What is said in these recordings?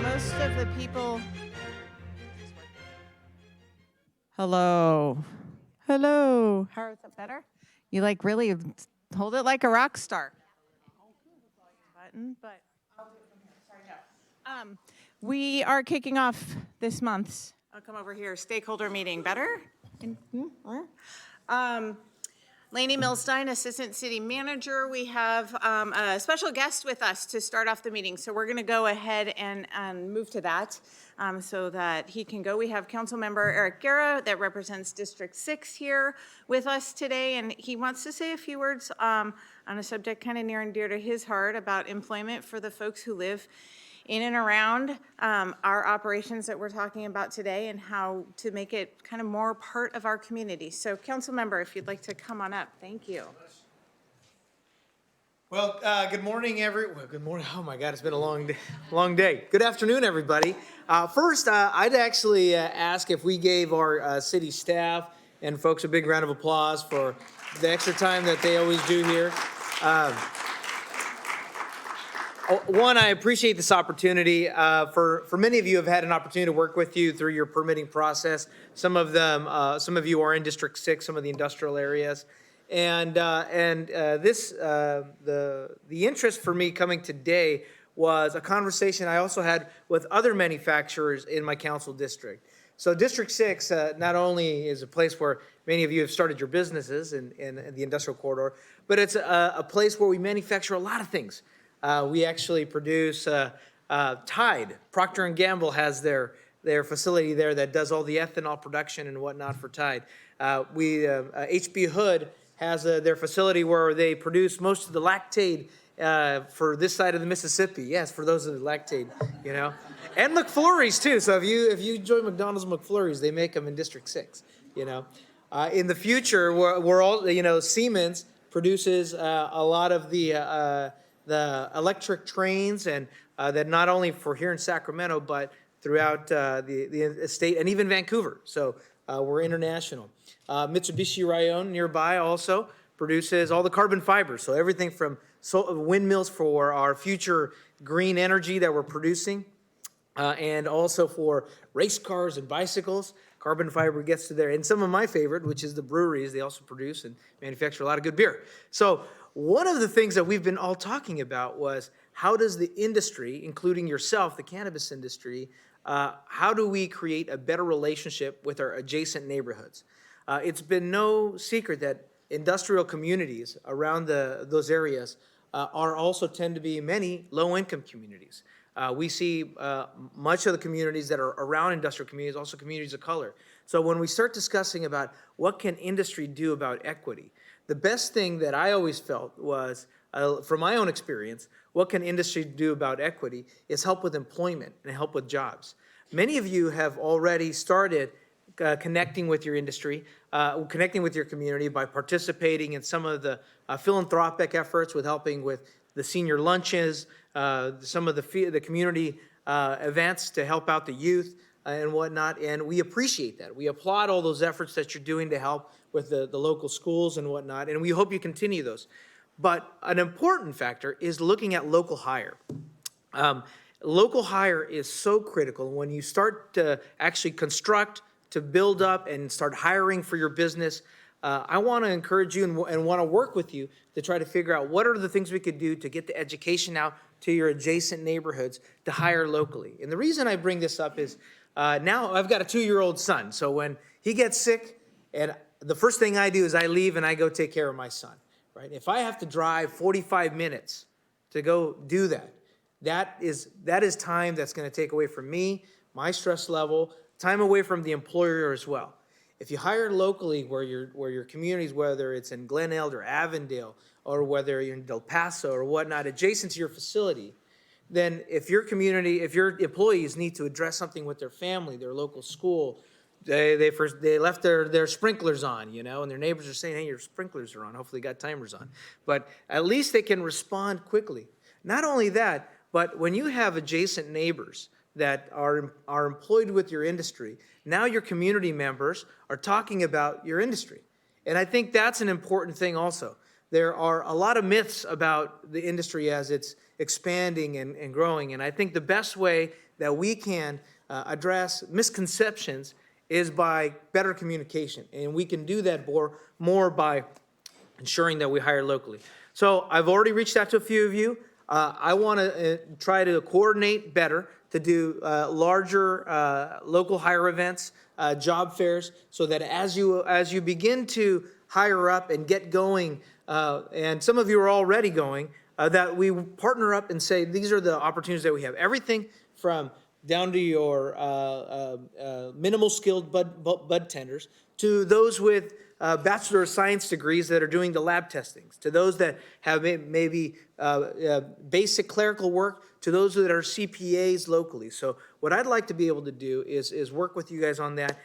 most of the people. Hello. Hello. How is that better? You like really hold it like a rock star. Button, but I'll do it from here. Sorry, no. We are kicking off this month's, I'll come over here, stakeholder meeting. Better? Lainey Milstein, Assistant City Manager. We have a special guest with us to start off the meeting. So we're going to go ahead and move to that so that he can go. We have Councilmember Eric Guerra that represents District 6 here with us today. And he wants to say a few words on a subject kind of near and dear to his heart about employment for the folks who live in and around our operations that we're talking about today and how to make it kind of more part of our community. So council member, if you'd like to come on up, thank you. Well, good morning, good morning. Oh my God, it's been a long day. Good afternoon, everybody. First, I'd actually ask if we gave our city staff and folks a big round of applause for the extra time that they always do here. One, I appreciate this opportunity. For many of you, have had an opportunity to work with you through your permitting process. Some of you are in District 6, some of the industrial areas, and the interest for me coming today was a conversation I also had with other manufacturers in my council district. So District 6 not only is a place where many of you have started your businesses in the industrial corridor, but it's a place where we manufacture a lot of things. We actually produce Tide. Procter & Gamble has their facility there that does all the ethanol production and whatnot for Tide. H.B. Hood has their facility where they produce most of the Lactaid for this side of the Mississippi. Yes, for those of the Lactaid, you know. And McFlurries too. So if you enjoy McDonald's McFlurries, they make them in District 6, you know. In the future, we're all, you know, Siemens produces a lot of the electric trains, and that not only for here in Sacramento, but throughout the state and even Vancouver. So we're international. Mitsubishi Rayon nearby also produces all the carbon fibers. So everything from windmills for our future green energy that we're producing, and also for race cars and bicycles. Carbon fiber gets to there. And some of my favorite, which is the breweries, they also produce and manufacture a lot of good beer. So one of the things that we've been all talking about was how does the industry, including yourself, the cannabis industry, how do we create a better relationship with our adjacent neighborhoods? It's been no secret that industrial communities around those areas are also tend to be many low-income communities. We see much of the communities that are around industrial communities, also communities of color. So when we start discussing about what can industry do about equity, the best thing that I always felt was, from my own experience, what can industry do about equity is help with employment and help with jobs. Many of you have already started connecting with your industry, connecting with your community by participating in some of the philanthropic efforts with helping with the senior lunches, some of the community events to help out the youth and whatnot, and we appreciate that. We applaud all those efforts that you're doing to help with the local schools and whatnot, and we hope you continue those. But an important factor is looking at local hire. Local hire is so critical. When you start to actually construct, to build up and start hiring for your business, I want to encourage you and want to work with you to try to figure out what are the things we could do to get the education out to your adjacent neighborhoods to hire locally. And the reason I bring this up is now I've got a 2-year-old son. So when he gets sick, and the first thing I do is I leave and I go take care of my son, right? If I have to drive 45 minutes to go do that, that is time that's going to take away from me, my stress level, time away from the employer as well. If you hire locally where your communities, whether it's in Glen Eld or Avondale, or whether you're in Del Paso or whatnot, adjacent to your facility, then if your employees need to address something with their family, their local school, they left their sprinklers on, you know, and their neighbors are saying, hey, your sprinklers are on. Hopefully you got timers on. But at least they can respond quickly. Not only that, but when you have adjacent neighbors that are employed with your industry, now your community members are talking about your industry. And I think that's an important thing also. There are a lot of myths about the industry as it's expanding and growing. And I think the best way that we can address misconceptions is by better communication. And we can do that more by ensuring that we hire locally. So I've already reached out to a few of you. I want to try to coordinate better to do larger local hire events, job fairs, so that as you begin to hire up and get going, and some of you are already going, that we partner up and say, these are the opportunities that we have. Everything from down to your minimal skilled bud tenders, to those with Bachelor of Science degrees that are doing the lab testings, to those that have maybe basic clerical work, to those that are CPAs locally. So what I'd like to be able to do is work with you guys on that,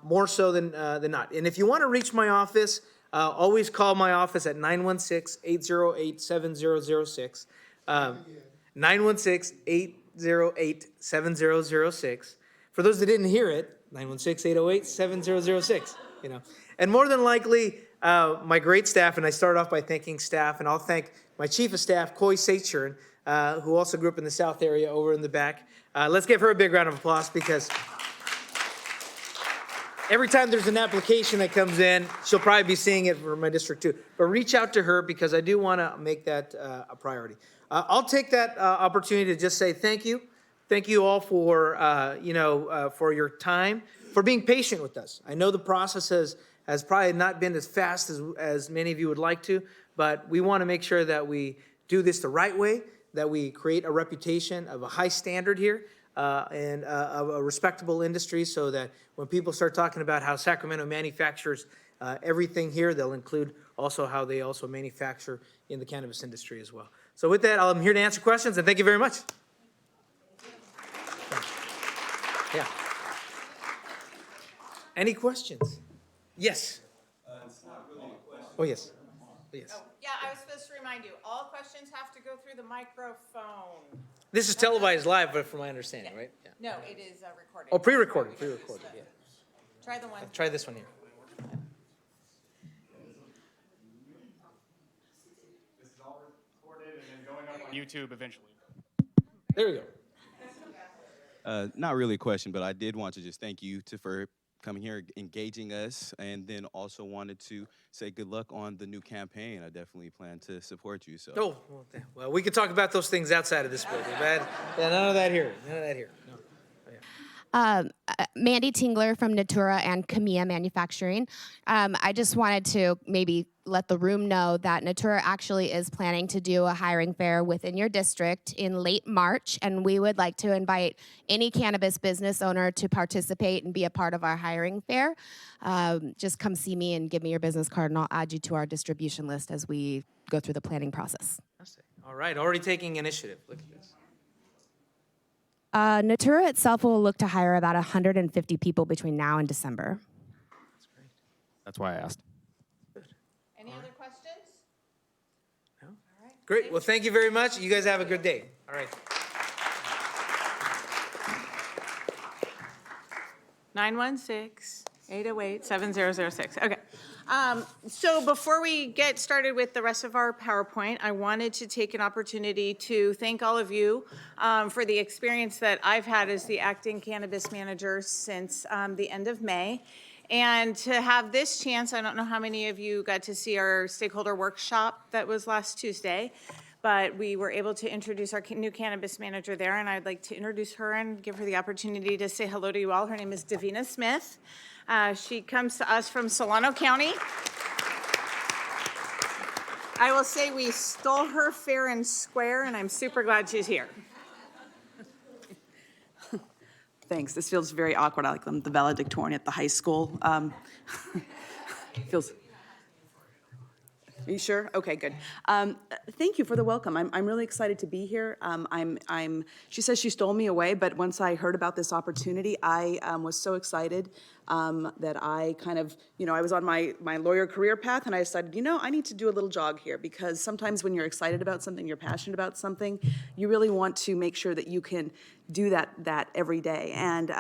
more so than not. And if you want to reach my office, always call my office at 916-808-7006. 916-808-7006. For those that didn't hear it, 916-808-7006. And more than likely, my great staff, and I start off by thanking staff, and I'll thank my chief of staff, Coy Sachern, who also grew up in the South area over in the back. Let's give her a big round of applause, because every time there's an application that comes in, she'll probably be seeing it for my district too. But reach out to her, because I do want to make that a priority. I'll take that opportunity to just say thank you. Thank you all for, for your time, for being patient with us. I know the process has probably not been as fast as many of you would like to, but we want to make sure that we do this the right way, that we create a reputation of a high standard here, and of a respectable industry, so that when people start talking about how Sacramento manufactures everything here, they'll include also how they also manufacture in the cannabis industry as well. So with that, I'm here to answer questions, and thank you very much. Yeah. Any questions? Yes. It's not really a question. Oh, yes. Yes. Yeah, I was supposed to remind you, all questions have to go through the microphone. This is televised live, but from my understanding, right? Yeah. No, it is recorded. Oh, pre-recorded, yeah. Try the one. Try this one here. This is all recorded and then going up on YouTube eventually. There we go. Not really a question, but I did want to just thank you for coming here, engaging us, and then also wanted to say good luck on the new campaign. I definitely plan to support you. So. Oh, well, we could talk about those things outside of this building, but yeah, none of that here. None of that here. No. Mandy Tingler from Natura and Camilla Manufacturing. I just wanted to maybe let the room know that Natura actually is planning to do a hiring fair within your district in late March, and we would like to invite any cannabis business owner to participate and be a part of our hiring fair. Just come see me and give me your business card, and I'll add you to our distribution list as we go through the planning process. All right, already taking initiative. Look at this. Natura itself will look to hire about 150 people between now and December. That's why I asked. Any other questions? No? All right. Great. Well, thank you very much. You guys have a good day. All right. 916-808-7006. Okay. So before we get started with the rest of our PowerPoint, I wanted to take an opportunity to thank all of you for the experience that I've had as the acting cannabis manager since the end of May. And to have this chance, I don't know how many of you got to see our stakeholder workshop that was last Tuesday, but we were able to introduce our new cannabis manager there, and I'd like to introduce her and give her the opportunity to say hello to you all. Her name is Davina Smith. She comes to us from Solano County. I will say we stole her fair and square, and I'm super glad she's here. Thanks. This feels very awkward. I'm the valedictorian at the high school. Feels. Are you sure? Okay, good. Thank you for the welcome. I'm really excited to be here. She says she stole me away, but once I heard about this opportunity, I was so excited that I kind of, I was on my lawyer career path, and I decided, I need to do a little jog here, because sometimes when you're excited about something, you're passionate about something, you really want to make sure that you can do that every day. And,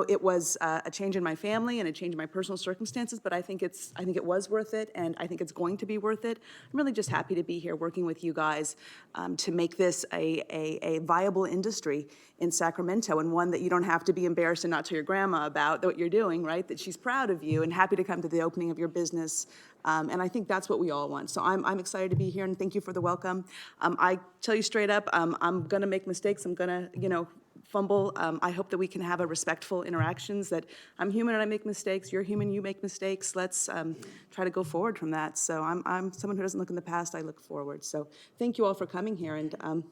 it was a change in my family and a change in my personal circumstances, but I think it was worth it, and I think it's going to be worth it. I'm really just happy to be here working with you guys to make this a viable industry in Sacramento, and one that you don't have to be embarrassed and not tell your grandma about what you're doing, right? That she's proud of you and happy to come to the opening of your business. And I think that's what we all want. So I'm excited to be here, and thank you for the welcome. I tell you straight up, I'm gonna make mistakes. I'm gonna, fumble. I hope that we can have a respectful interactions, that I'm human and I make mistakes, you're human, you make mistakes. Let's try to go forward from that. So I'm someone who doesn't look in the past, I look forward. So thank you all for coming here, and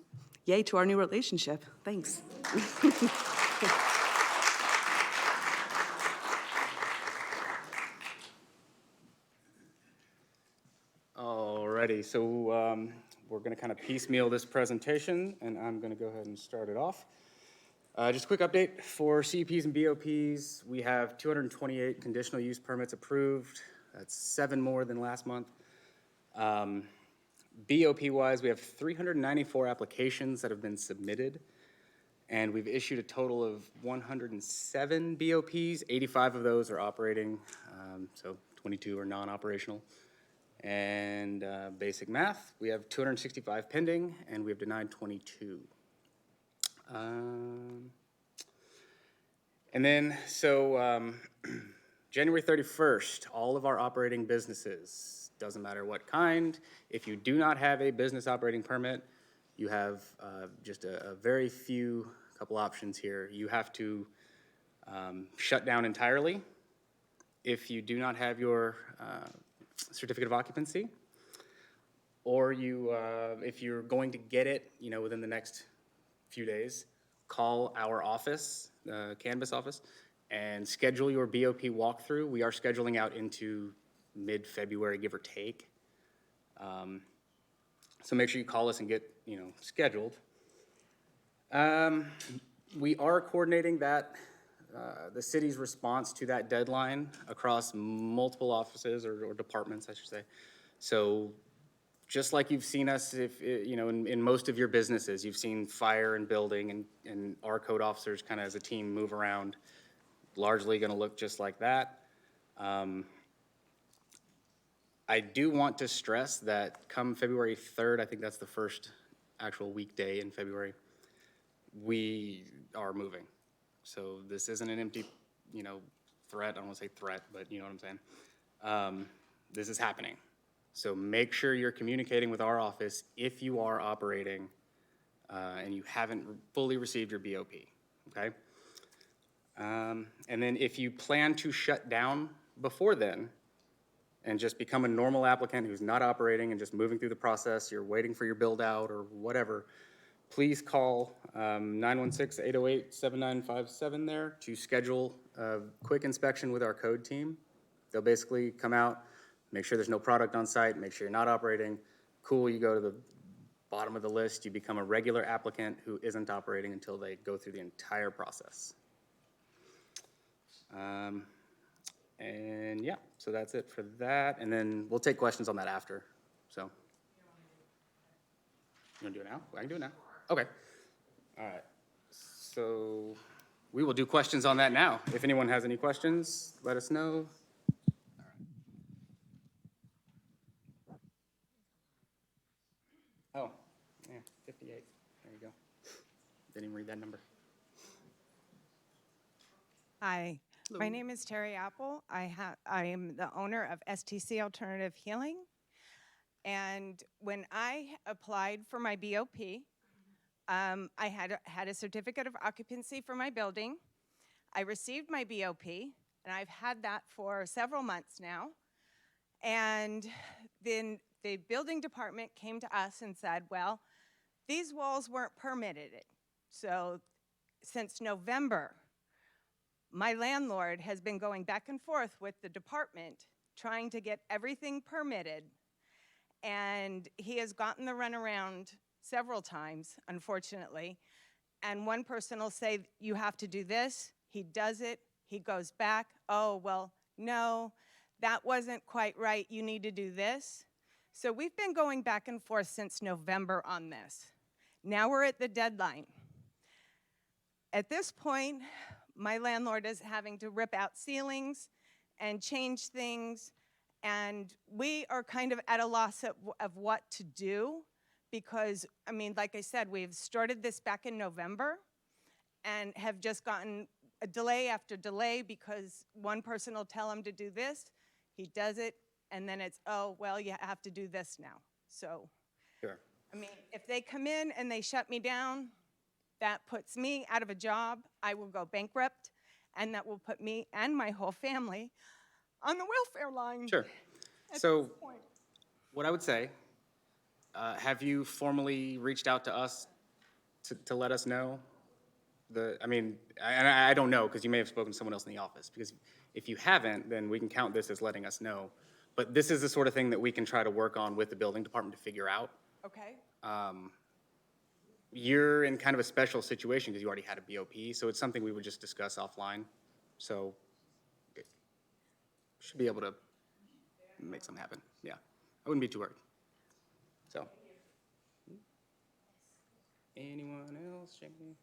yay to our new relationship. Thanks. Alrighty, so we're going to kind of piecemeal this presentation, and I'm going to go ahead and start it off. Just a quick update for CUPs and BOPs. We have 228 conditional use permits approved. That's 7 more than last month. BOP-wise, we have 394 applications that have been submitted, and we've issued a total of 107 BOPs. 85 of those are operating, so 22 are non-operational. And basic math, we have 265 pending, and we have denied 22. And then, January 31st, all of our operating businesses, doesn't matter what kind, if you do not have a business operating permit, you have just a very few couple options here. You have to shut down entirely if you do not have your certificate of occupancy, or if you're going to get it, within the next few days, call our office, the Canvas office, and schedule your BOP walkthrough. We are scheduling out into mid-February, give or take. So make sure you call us and get, scheduled. We are coordinating that, the city's response to that deadline across multiple offices or departments, I should say. So just like you've seen us, in most of your businesses, you've seen fire and building and our code officers kind of as a team move around, largely going to look just like that. I do want to stress that come February 3rd, I think that's the first actual weekday in February, we are moving. So this isn't an empty, threat. I don't want to say threat, but you know what I'm saying. This is happening. So make sure you're communicating with our office if you are operating and you haven't fully received your BOP, okay? And then if you plan to shut down before then and just become a normal applicant who's not operating and just moving through the process, you're waiting for your build out or whatever, please call 916-808-7957 there to schedule a quick inspection with our code team. They'll basically come out, make sure there's no product on site, make sure you're not operating. Cool, you go to the bottom of the list, you become a regular applicant who isn't operating until they go through the entire process. And yeah, so that's it for that. And then we'll take questions on that after, so. You wanna do it now? I can do it now. Okay. All right. So we will do questions on that now. If anyone has any questions, let us know. Oh, yeah, 58. There you go. Didn't even read that number. Hi, my name is Terry Apple. I am the owner of STC Alternative Healing. And when I applied for my BOP, I had a certificate of occupancy for my building. I received my BOP, and I've had that for several months now. And then the building department came to us and said, well, these walls weren't permitted. So since November, my landlord has been going back and forth with the department trying to get everything permitted. And he has gotten the runaround several times, unfortunately. And one person will say, you have to do this. He does it. He goes back. Oh, well, no, that wasn't quite right. You need to do this. So we've been going back and forth since November on this. Now we're at the deadline. at this point, my landlord is having to rip out ceilings and change things, and we are kind of at a loss of what to do because, I mean, like I said, we've started this back in November and have just gotten a delay after delay because one person will tell him to do this, he does it, and then it's, oh, well, you have to do this now. So, Sure. I mean, if they come in and they shut me down, that puts me out of a job. I will go bankrupt, and that will put me and my whole family on the welfare line. Sure. So what I would say, have you formally reached out to us to let us know? I don't know, because you may have spoken to someone else in the office, because if you haven't, then we can count this as letting us know. But this is the sort of thing that we can try to work on with the building department to figure out. Okay? You're in kind of a special situation because you already had a BOP, so it's something we would just discuss offline. So should be able to make something happen. Yeah, I wouldn't be too worried. So, anyone else? Jamie?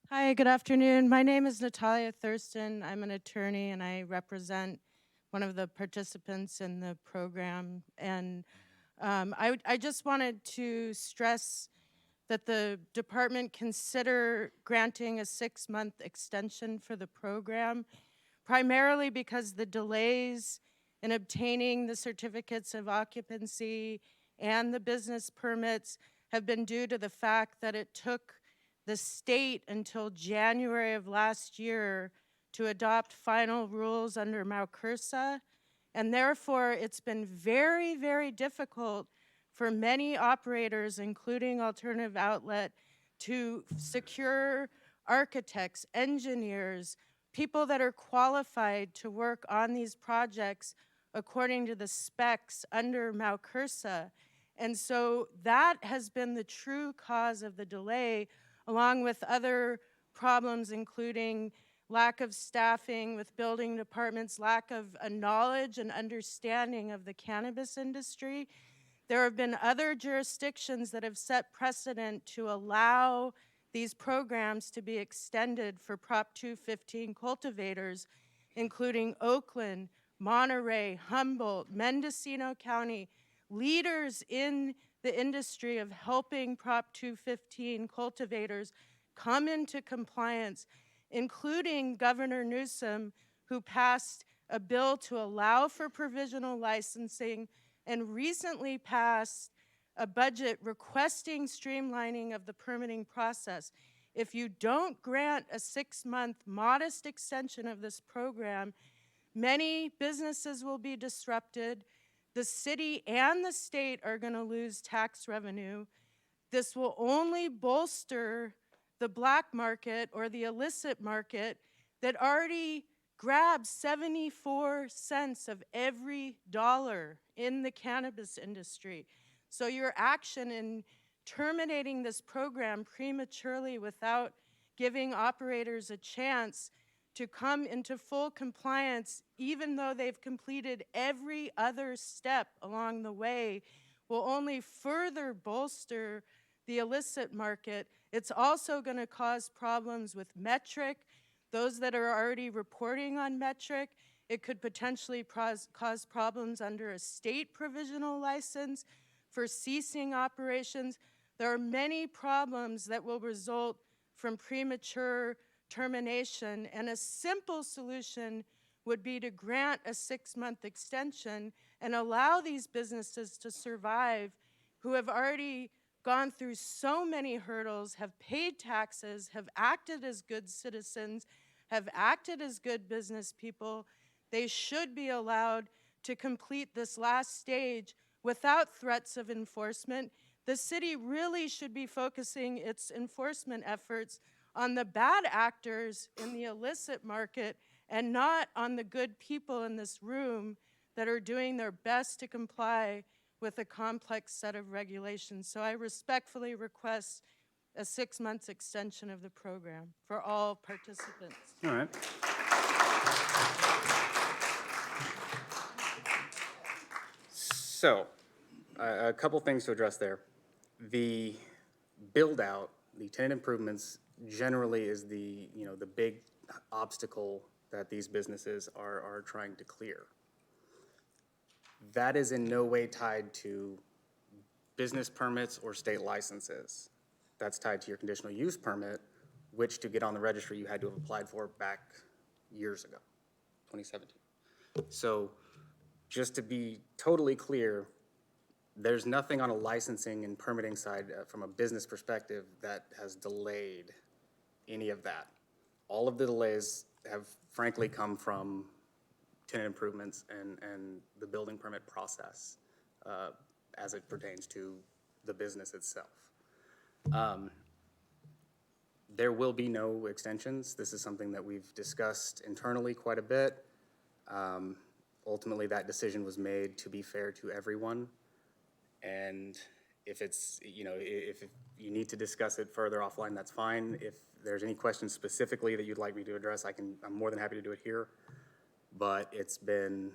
Hi, good afternoon. My name is Natalia Thurston. I'm an attorney and I represent one of the participants in the program. And I just wanted to stress that the department consider granting a 6-month extension for the program, primarily because the delays in obtaining the certificates of occupancy and the business permits have been due to the fact that it took the state until January of last year to adopt final rules under MAUCRSA, and therefore it's been very, very difficult for many operators, including Alternative Outlet, to secure architects, engineers, people that are qualified to work on these projects according to the specs under MAUCRSA. And so that has been the true cause of the delay, along with other problems, including lack of staffing with building departments, lack of a knowledge and understanding of the cannabis industry. There have been other jurisdictions that have set precedent to allow these programs to be extended for Prop 215 cultivators, including Oakland, Monterey, Humboldt, Mendocino County, leaders in the industry of helping Prop 215 cultivators come into compliance, including Governor Newsom, who passed a bill to allow for provisional licensing and recently passed a budget requesting streamlining of the permitting process. If you don't grant a 6-month modest extension of this program, many businesses will be disrupted. The city and the state are going to lose tax revenue. This will only bolster the black market or the illicit market that already grabs 74 cents of every dollar in the cannabis industry. So your action in terminating this program prematurely without giving operators a chance to come into full compliance, even though they've completed every other step along the way, will only further bolster the illicit market. It's also going to cause problems with Metric. Those that are already reporting on Metric, it could potentially cause problems under a state provisional license for ceasing operations. There are many problems that will result from premature termination, and a simple solution would be to grant a 6-month extension and allow these businesses to survive who have already gone through so many hurdles, have paid taxes, have acted as good citizens, have acted as good business people. They should be allowed to complete this last stage without threats of enforcement. The city really should be focusing its enforcement efforts on the bad actors in the illicit market and not on the good people in this room that are doing their best to comply with a complex set of regulations. So I respectfully request a 6-month extension of the program for all participants. All right. So, a couple things to address there. The build out, the tenant improvements generally is the, you know, the big obstacle that these businesses are trying to clear. That is in no way tied to business permits or state licenses. That's tied to your conditional use permit, which to get on the registry, you had to have applied for back years ago, 2017. So just to be totally clear, there's nothing on a licensing and permitting side from a business perspective that has delayed any of that. All of the delays have frankly come from tenant improvements and the building permit process as it pertains to the business itself. There will be no extensions. This is something that we've discussed internally quite a bit. Ultimately, that decision was made to be fair to everyone. And if it's, you know, if you need to discuss it further offline, that's fine. If there's any questions specifically that you'd like me to address, I'm more than happy to do it here. But it's been,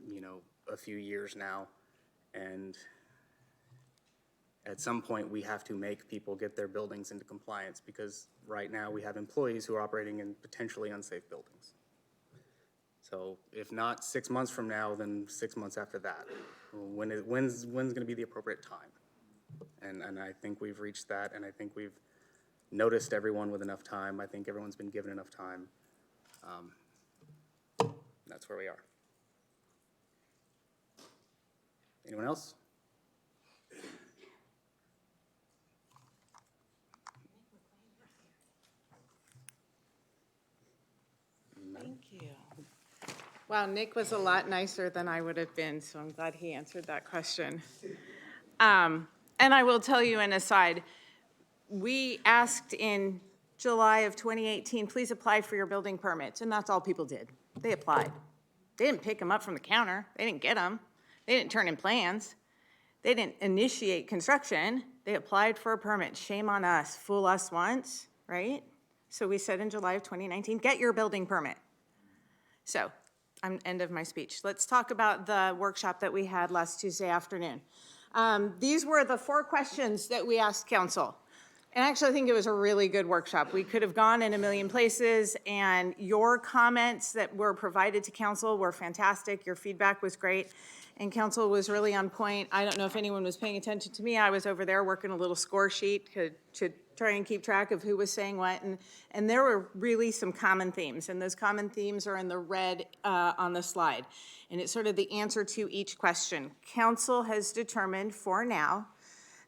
you know, a few years now, and at some point we have to make people get their buildings into compliance, because right now we have employees who are operating in potentially unsafe buildings. So if not 6 months from now, then 6 months after that. When's going to be the appropriate time? And I think we've reached that, and I think we've noticed everyone with enough time. I think everyone's been given enough time. That's where we are. Anyone else? Thank you. Wow, Nick was a lot nicer than I would have been, so I'm glad he answered that question. And I will tell you an aside, we asked in July of 2018, please apply for your building permits, and that's all people did. They applied. They didn't pick them up from the counter. They didn't get them. They didn't turn in plans. They didn't initiate construction. They applied for a permit. Shame on us. Fool us once, right? So we said in July of 2019, get your building permit. So, I'm end of my speech. Let's talk about the workshop that we had last Tuesday afternoon. These were the 4 questions that we asked council. And actually, I think it was a really good workshop. We could have gone in a million places, and your comments that were provided to council were fantastic. Your feedback was great, and council was really on point. I don't know if anyone was paying attention to me. I was over there working a little score sheet to try and keep track of who was saying what, and there were really some common themes, and those common themes are in the red on the slide. And it's sort of the answer to each question. Council has determined for now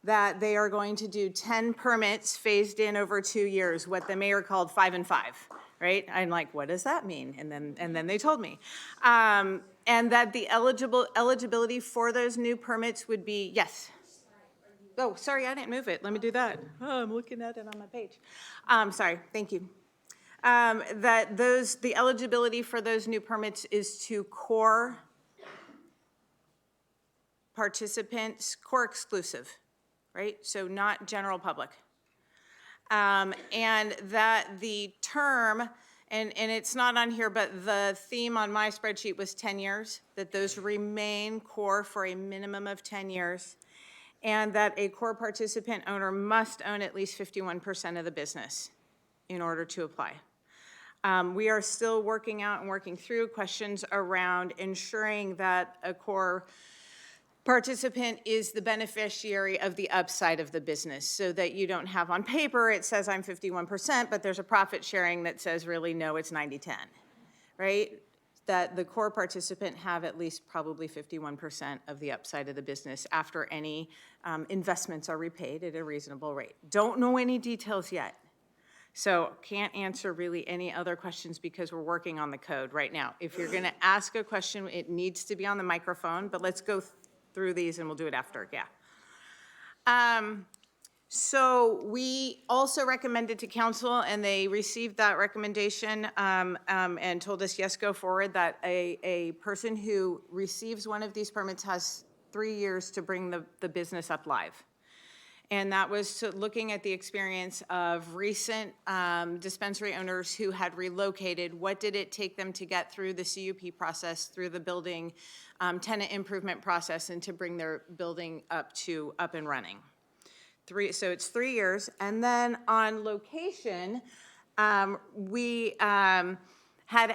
that they are going to do 10 permits phased in over 2 years, what the mayor called 5 and 5, right? I'm like, what does that mean? And then they told me. And that the eligibility for those new permits would be, yes. Oh, sorry, I didn't move it. Let me do that. Oh, I'm looking at it on my page. Sorry, thank you. The eligibility for those new permits is to core participants, core exclusive, right? So not general public. And that the term, and it's not on here, but the theme on my spreadsheet was 10 years, that those remain core for a minimum of 10 years, and that a core participant owner must own at least 51% of the business in order to apply. We are still working out and working through questions around ensuring that a core participant is the beneficiary of the upside of the business, so that you don't have on paper, it says I'm 51%, but there's a profit sharing that says really, no, it's 90-10, right? That the core participant have at least probably 51% of the upside of the business after any investments are repaid at a reasonable rate. Don't know any details yet. So can't answer really any other questions because we're working on the code right now. If you're gonna ask a question, it needs to be on the microphone, but let's go through these and we'll do it after, yeah. So we also recommended to council, and they received that recommendation and told us, yes, go forward, that a person who receives one of these permits has 3 years to bring the business up live. And that was looking at the experience of recent dispensary owners who had relocated. What did it take them to get through the CUP process, through the building tenant improvement process, and to bring their building up and running? So it's 3 years. And then on location, we had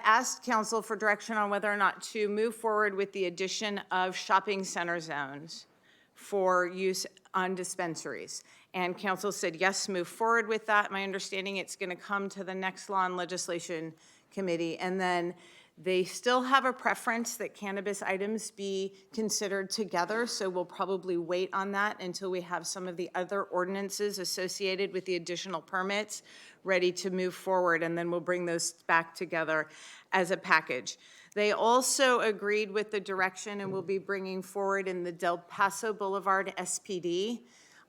asked council for direction on whether or not to move forward with the addition of shopping center zones for use on dispensaries. And council said, yes, move forward with that. My understanding, it's going to come to the next law and legislation committee. And then they still have a preference that cannabis items be considered together, so we'll probably wait on that until we have some of the other ordinances associated with the additional permits ready to move forward, and then we'll bring those back together as a package. They also agreed with the direction and will be bringing forward in the Del Paso Boulevard SPD.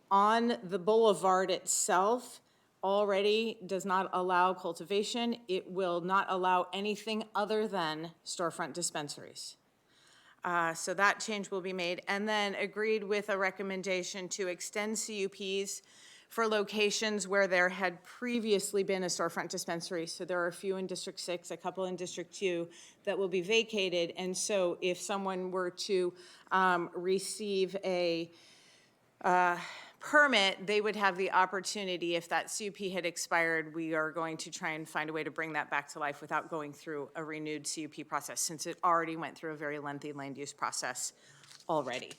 On the boulevard itself, already does not allow cultivation. It will not allow anything other than storefront dispensaries. So that change will be made. And then agreed with a recommendation to extend CUPs for locations where there had previously been a storefront dispensary. So there are a few in District 6, a couple in District 2 that will be vacated. And so if someone were to receive a permit, they would have the opportunity, if that CUP had expired, we are going to try and find a way to bring that back to life without going through a renewed CUP process, since it already went through a very lengthy land use process already.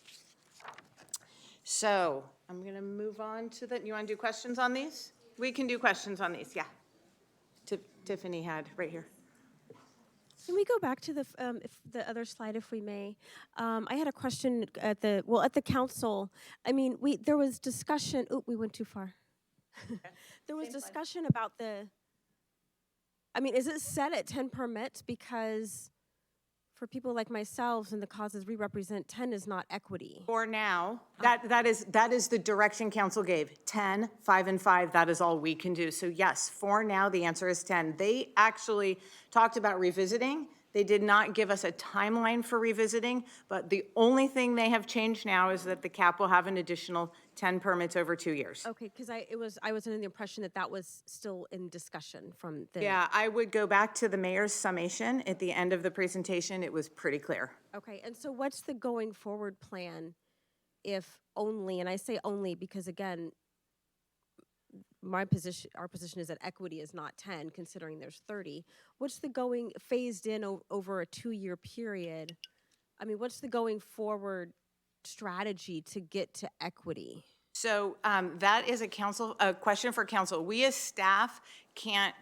So I'm going to move on to you want to do questions on these? We can do questions on these, yeah. Tiffany had right here. Can we go back to the other slide, if we may? I had a question at the council. I mean, there was discussion. Oh, we went too far. There was discussion about I mean, is it set at 10 permits? Because for people like myself and the causes we represent, 10 is not equity. For now, that is the direction council gave. 10, 5, and 5, that is all we can do. So yes, for now, the answer is 10. They actually talked about revisiting. They did not give us a timeline for revisiting, but the only thing they have changed now is that the cap will have an additional 10 permits over 2 years. Okay, because I was under the impression that was still in discussion from the. Yeah, I would go back to the mayor's summation at the end of the presentation. It was pretty clear. Okay, and so what's the going forward plan if only, and I say only because again, our position is that equity is not 10, considering there's 30. What's the going phased in over a 2-year period? I mean, what's the going forward strategy to get to equity? So that is a question for council. We as staff can't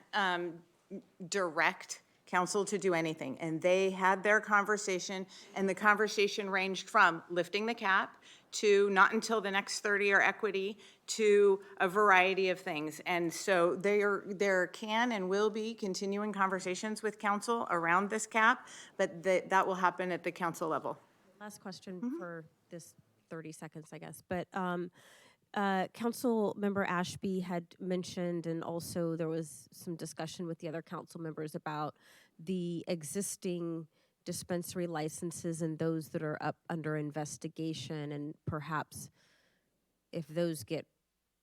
direct council to do anything. And they had their conversation, and the conversation ranged from lifting the cap to not until the next 30 or equity to a variety of things. And so there can and will be continuing conversations with council around this cap, but that will happen at the council level. Last question for this 30 seconds, I guess. But Council Member Ashby had mentioned, and also there was some discussion with the other council members about the existing dispensary licenses and those that are up under investigation, and perhaps if those get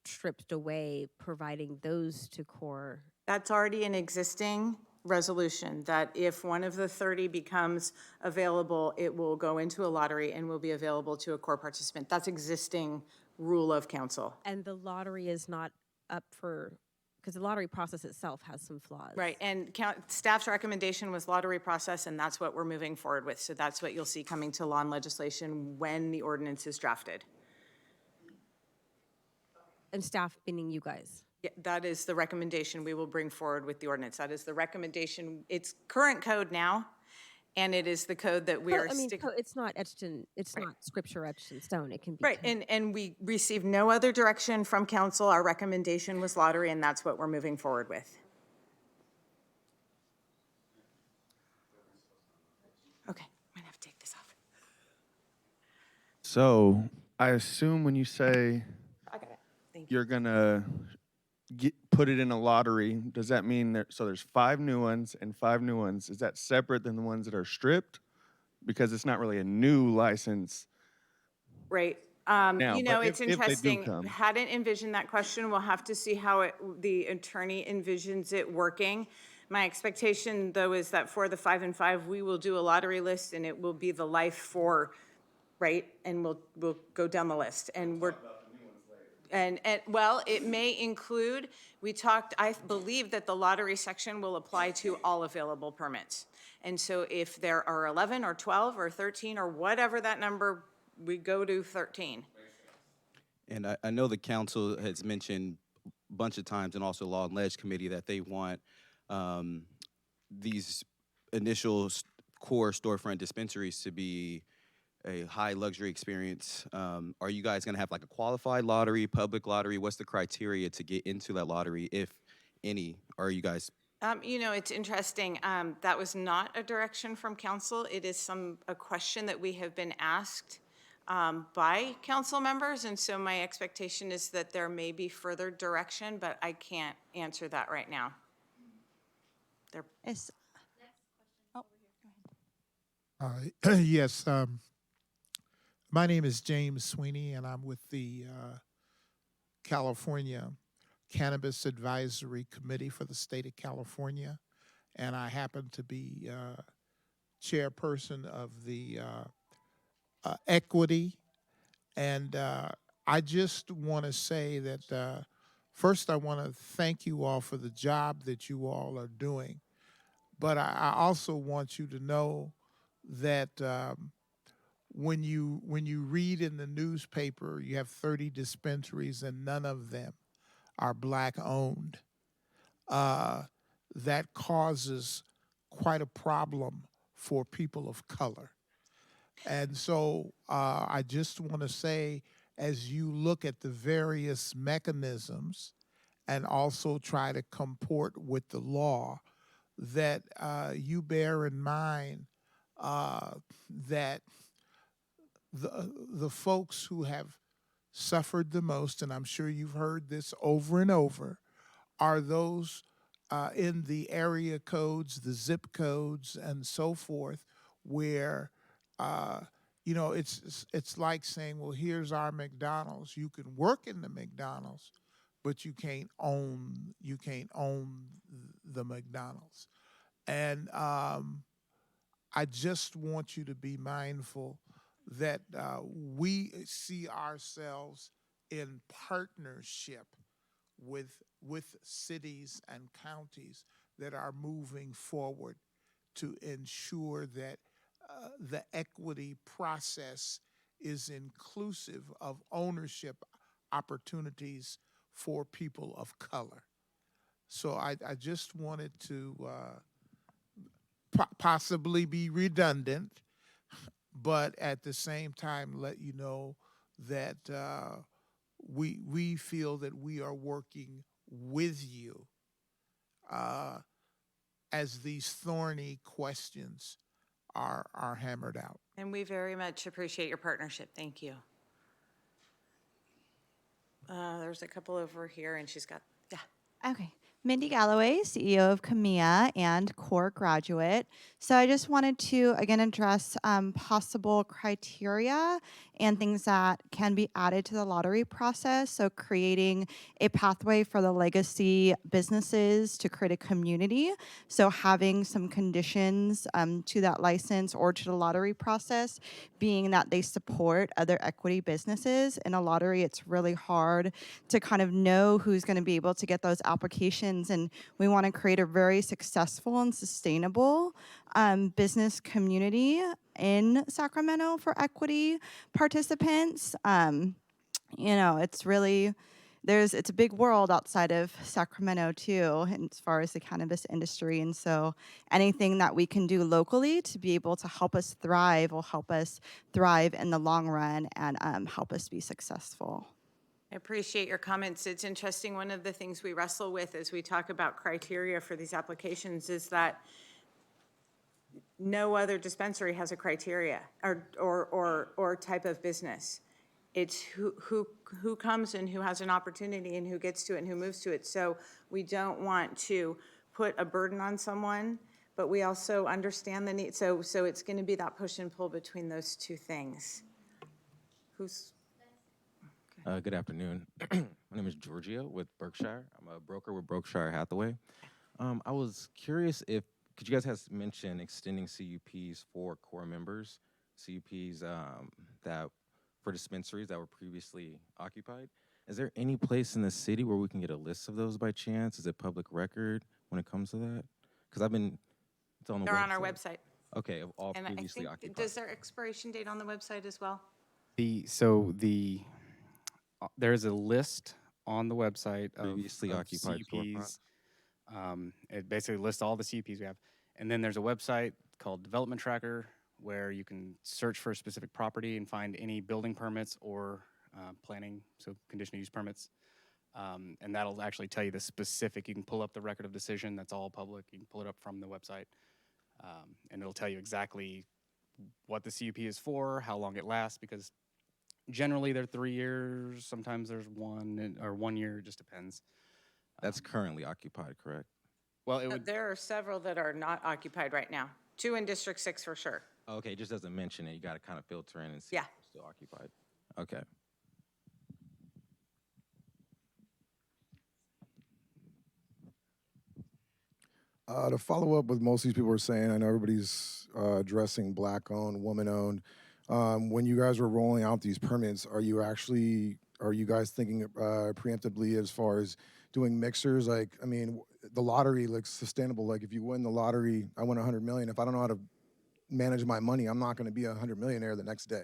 stripped away, providing those to CORE. That's already an existing resolution, that if one of the 30 becomes available, it will go into a lottery and will be available to a CORE participant. That's existing rule of council. And the lottery is not up for, because the lottery process itself has some flaws. Right, and staff's recommendation was lottery process, and that's what we're moving forward with. So that's what you'll see coming to law and legislation when the ordinance is drafted. And staff, meaning you guys. Yeah, that is the recommendation we will bring forward with the ordinance. That is the recommendation. It's current code now, and it is the code that we are sticking. It's not etched in, it's not scripture etched in stone. It can be. Right, and we received no other direction from council. Our recommendation was lottery, and that's what we're moving forward with. Okay, I'm gonna have to take this off. So I assume when you say I got it. Thank you. you're gonna put it in a lottery, does that mean so there's 5 new ones and 5 new ones? Is that separate than the ones that are stripped? Because it's not really a new license. Right. Now, You know, but it's if they do interesting. come. Hadn't envisioned that question. We'll have to see how the attorney envisions it working. My expectation, though, is that for the 5 and 5, we will do a lottery list, and it will be the life for, right? And we'll go down the list. And we're. And, well, it may include, we talked, I believe that the lottery section will apply to all available permits. And so if there are 11 or 12 or 13 or whatever that number, we go to 13. And I know the council has mentioned a bunch of times, and also Law and Ledge Committee, that they want these initial core storefront dispensaries to be a high luxury experience. Are you guys gonna have like a qualified lottery, public lottery? What's the criteria to get into that lottery, if any? Are you guys? You know, it's interesting. That was not a direction from council. It is a question that we have been asked by council members, and so my expectation is that there may be further direction, but I can't answer that right now. Is, Yes, my name is James Sweeney, and I'm with the California Cannabis Advisory Committee for the state of California, and I happen to be chairperson of the equity. And I just want to say that first I want to thank you all for the job that you all are doing, but I also want you to know that when you read in the newspaper you have 30 dispensaries and none of them are black owned, that causes quite a problem for people of color. And so I just want to say, as you look at the various mechanisms and also try to comport with the law, that you bear in mind that the folks who have suffered the most, and I'm sure you've heard this over and over, are those in the area codes, the zip codes, and so forth, where you know, it's like saying, well, here's our McDonald's. You can work in the McDonald's, but you can't own the McDonald's. And I just want you to be mindful that we see ourselves in partnership with cities and counties that are moving forward to ensure that the equity process is inclusive of ownership opportunities for people of color. So I just wanted to possibly be redundant, but at the same time let you know that we feel that we are working with you as these thorny questions are hammered out. And we very much appreciate your partnership. Thank you. There's a couple over here, and she's got, yeah. okay. Mindy Galloway, CEO of Camilla and core graduate. So I just wanted to, again, address possible criteria and things that can be added to the lottery process. So creating a pathway for the legacy businesses to create a community. So having some conditions to that license or to the lottery process, being that they support other equity businesses. In a lottery, it's really hard to kind of know who's going to be able to get those applications. And we want to create a very successful and sustainable business community in Sacramento for equity participants. You know, it's really, it's a big world outside of Sacramento too, and as far as the cannabis industry. And so anything that we can do locally to be able to help us thrive will help us thrive in the long run and help us be successful. I appreciate your comments. It's interesting. One of the things we wrestle with as we talk about criteria for these applications is that no other dispensary has a criteria or type of business. It's who comes and who has an opportunity and who gets to it and who moves to it. So we don't want to put a burden on someone, but we also understand the need. So it's going to be that push and pull between those two things. Who's? Good afternoon. My name is Giorgio with Berkshire. I'm a broker with Berkshire Hathaway. I was curious could you guys have mentioned extending CUPs for core members, CUPs that for dispensaries that were previously occupied? Is there any place in the city where we can get a list of those by chance? Is it public record when it comes to that? Because it's on the They're website. on our website. Okay, of all And I previously think, occupied. does their expiration date on the website as well? There's a list on the website Previously of occupied storefront. CUPs. It basically lists all the CUPs we have. And then there's a website called Development Tracker where you can search for a specific property and find any building permits or planning, so conditional use permits. And that'll actually tell you the specific. You can pull up the record of decision. That's all public. You can pull it up from the website. And it'll tell you exactly what the CUP is for, how long it lasts, because generally they're 3 years. Sometimes there's 1 year. It just depends. That's currently occupied, correct? Well, it would. There are several that are not occupied right now. 2 in District 6 for sure. Okay, it just doesn't mention it. You got to kind of filter in and see Yeah. if it's still occupied. Okay. To follow up with most of these people are saying, I know everybody's addressing black-owned, woman-owned. When you guys were rolling out these permits, are you guys thinking preemptively as far as doing mixers? Like, I mean, the lottery looks sustainable. Like, if you win the lottery, I win 100 million. If I don't know how to manage my money, I'm not going to be a 100 millionaire the next day.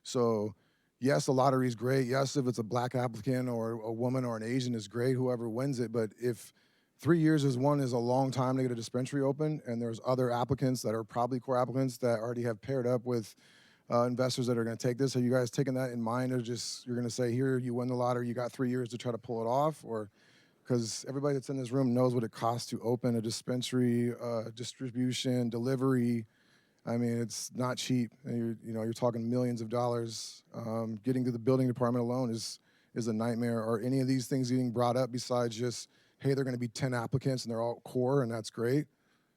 So, yes, the lottery is great. Yes, if it's a black applicant or a woman or an Asian is great, whoever wins it. But if 3 years is a long time to get a dispensary open, and there's other applicants that are probably core applicants that already have paired up with investors that are going to take this. Are you guys taking that in mind, or just you're going to say, here, you win the lottery, you got 3 years to try to pull it off? Or because everybody that's in this room knows what it costs to open a dispensary, distribution, delivery. I mean, it's not cheap. And you're talking millions of dollars. Getting to the building department alone is a nightmare. Are any of these things getting brought up besides just, hey, they're going to be 10 applicants and they're all core, and that's great?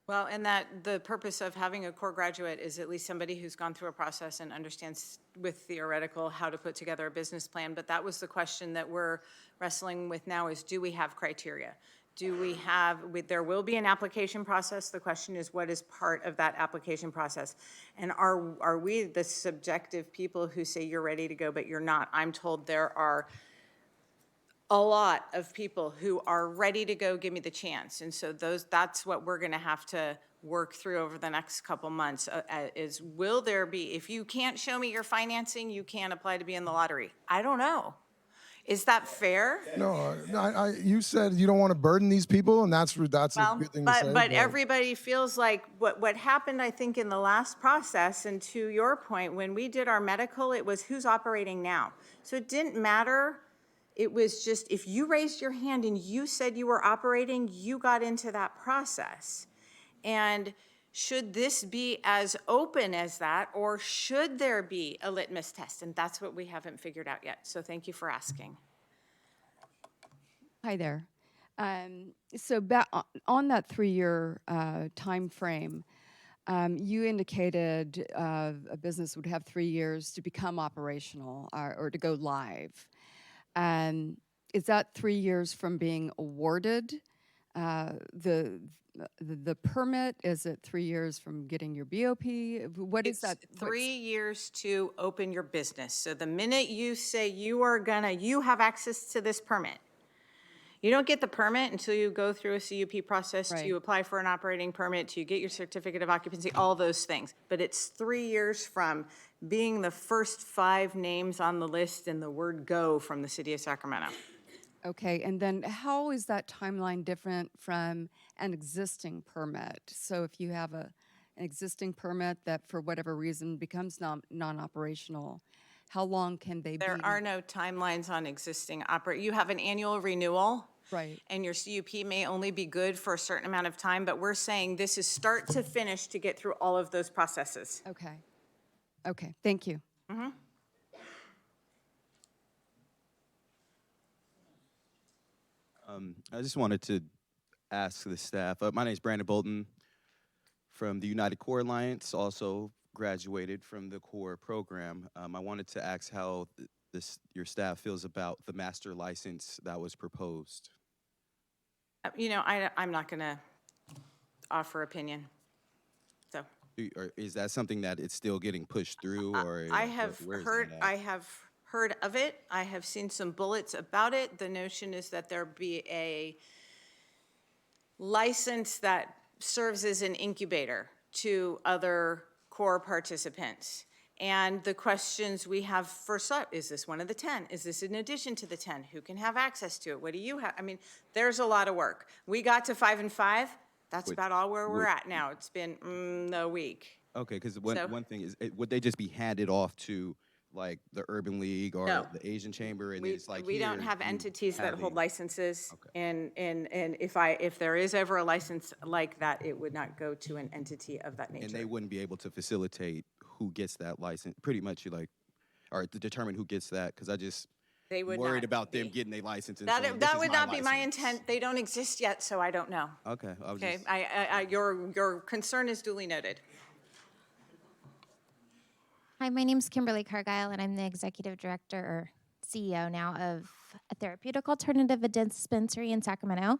Well, and that the purpose of having a core graduate is at least somebody who's gone through a process and understands with theoretical how to put together a business plan. But that was the question that we're wrestling with now is, do we have criteria? Do we have, there will be an application process. The question is, what is part of that application process? And are we the subjective people who say you're ready to go, but you're not? I'm told there are a lot of people who are ready to go, give me the chance. And so that's what we're gonna have to work through over the next couple months is, will there be, if you can't show me your financing, you can't apply to be in the lottery. I don't know. Is that fair? No, you said you don't want to burden these people, and that's a Well, good thing to say. but everybody feels like what happened, I think, in the last process, and to your point, when we did our medical, it was who's operating now. So it didn't matter. It was just, if you raised your hand and you said you were operating, you got into that process. And should this be as open as that, or should there be a litmus test? And that's what we haven't figured out yet. So thank you for asking. Hi there. So back on that 3-year time frame, you indicated a business would have 3 years to become operational or to go live. Is that 3 years from being awarded the permit? Is it 3 years from getting your BOP? What is that? It's 3 years to open your business. So the minute you say you have access to this permit, you don't get the permit until you go through a CUP process, Right. to apply for an operating permit, to get your certificate of occupancy, all those things. But it's 3 years from being the first 5 names on the list and the word go from the city of Sacramento. Okay, and then how is that timeline different from an existing permit? So if you have an existing permit that for whatever reason becomes non-operational, how long can they be? There are no timelines on existing you have an annual renewal. Right. And your CUP may only be good for a certain amount of time, but we're saying this is start to finish to get through all of those processes. Okay. Okay, thank you. Mm-hmm. I just wanted to ask the staff. My name is Brandon Bolton from the United Core Alliance, also graduated from the Core program. I wanted to ask how your staff feels about the master license that was proposed. I'm not going to offer opinion. So Or is that something that it's still getting pushed through, or I have where is heard that at? heard of it. I have seen some bullets about it. The notion is that there be a license that serves as an incubator to other core participants. And the questions we have first up, is this one of the 10? Is this in addition to the 10? Who can have access to it? What do you have? I mean, there's a lot of work. We got to 5 and 5. That's about all where we're at now. It's been a week. Okay, because So- one thing is, would they just be handed off to like the Urban League or No. the Asian Chamber, and We, then it's like we don't here, have you entities that have hold these- licenses. Okay. And if there is ever a license like that, it would not go to an entity of that nature. And they wouldn't be able to facilitate who gets that license. Pretty much, you like, or to determine who gets that. Because I just They would worried not about them be. getting a license. And That, saying, that "This would is not be my license." intent. They don't exist yet, so I don't know. Okay, I was Okay, just. your concern is duly noted. Hi, my name's Kimberly Cargile, and I'm the executive director or CEO now of a therapeutic alternative dispensary in Sacramento.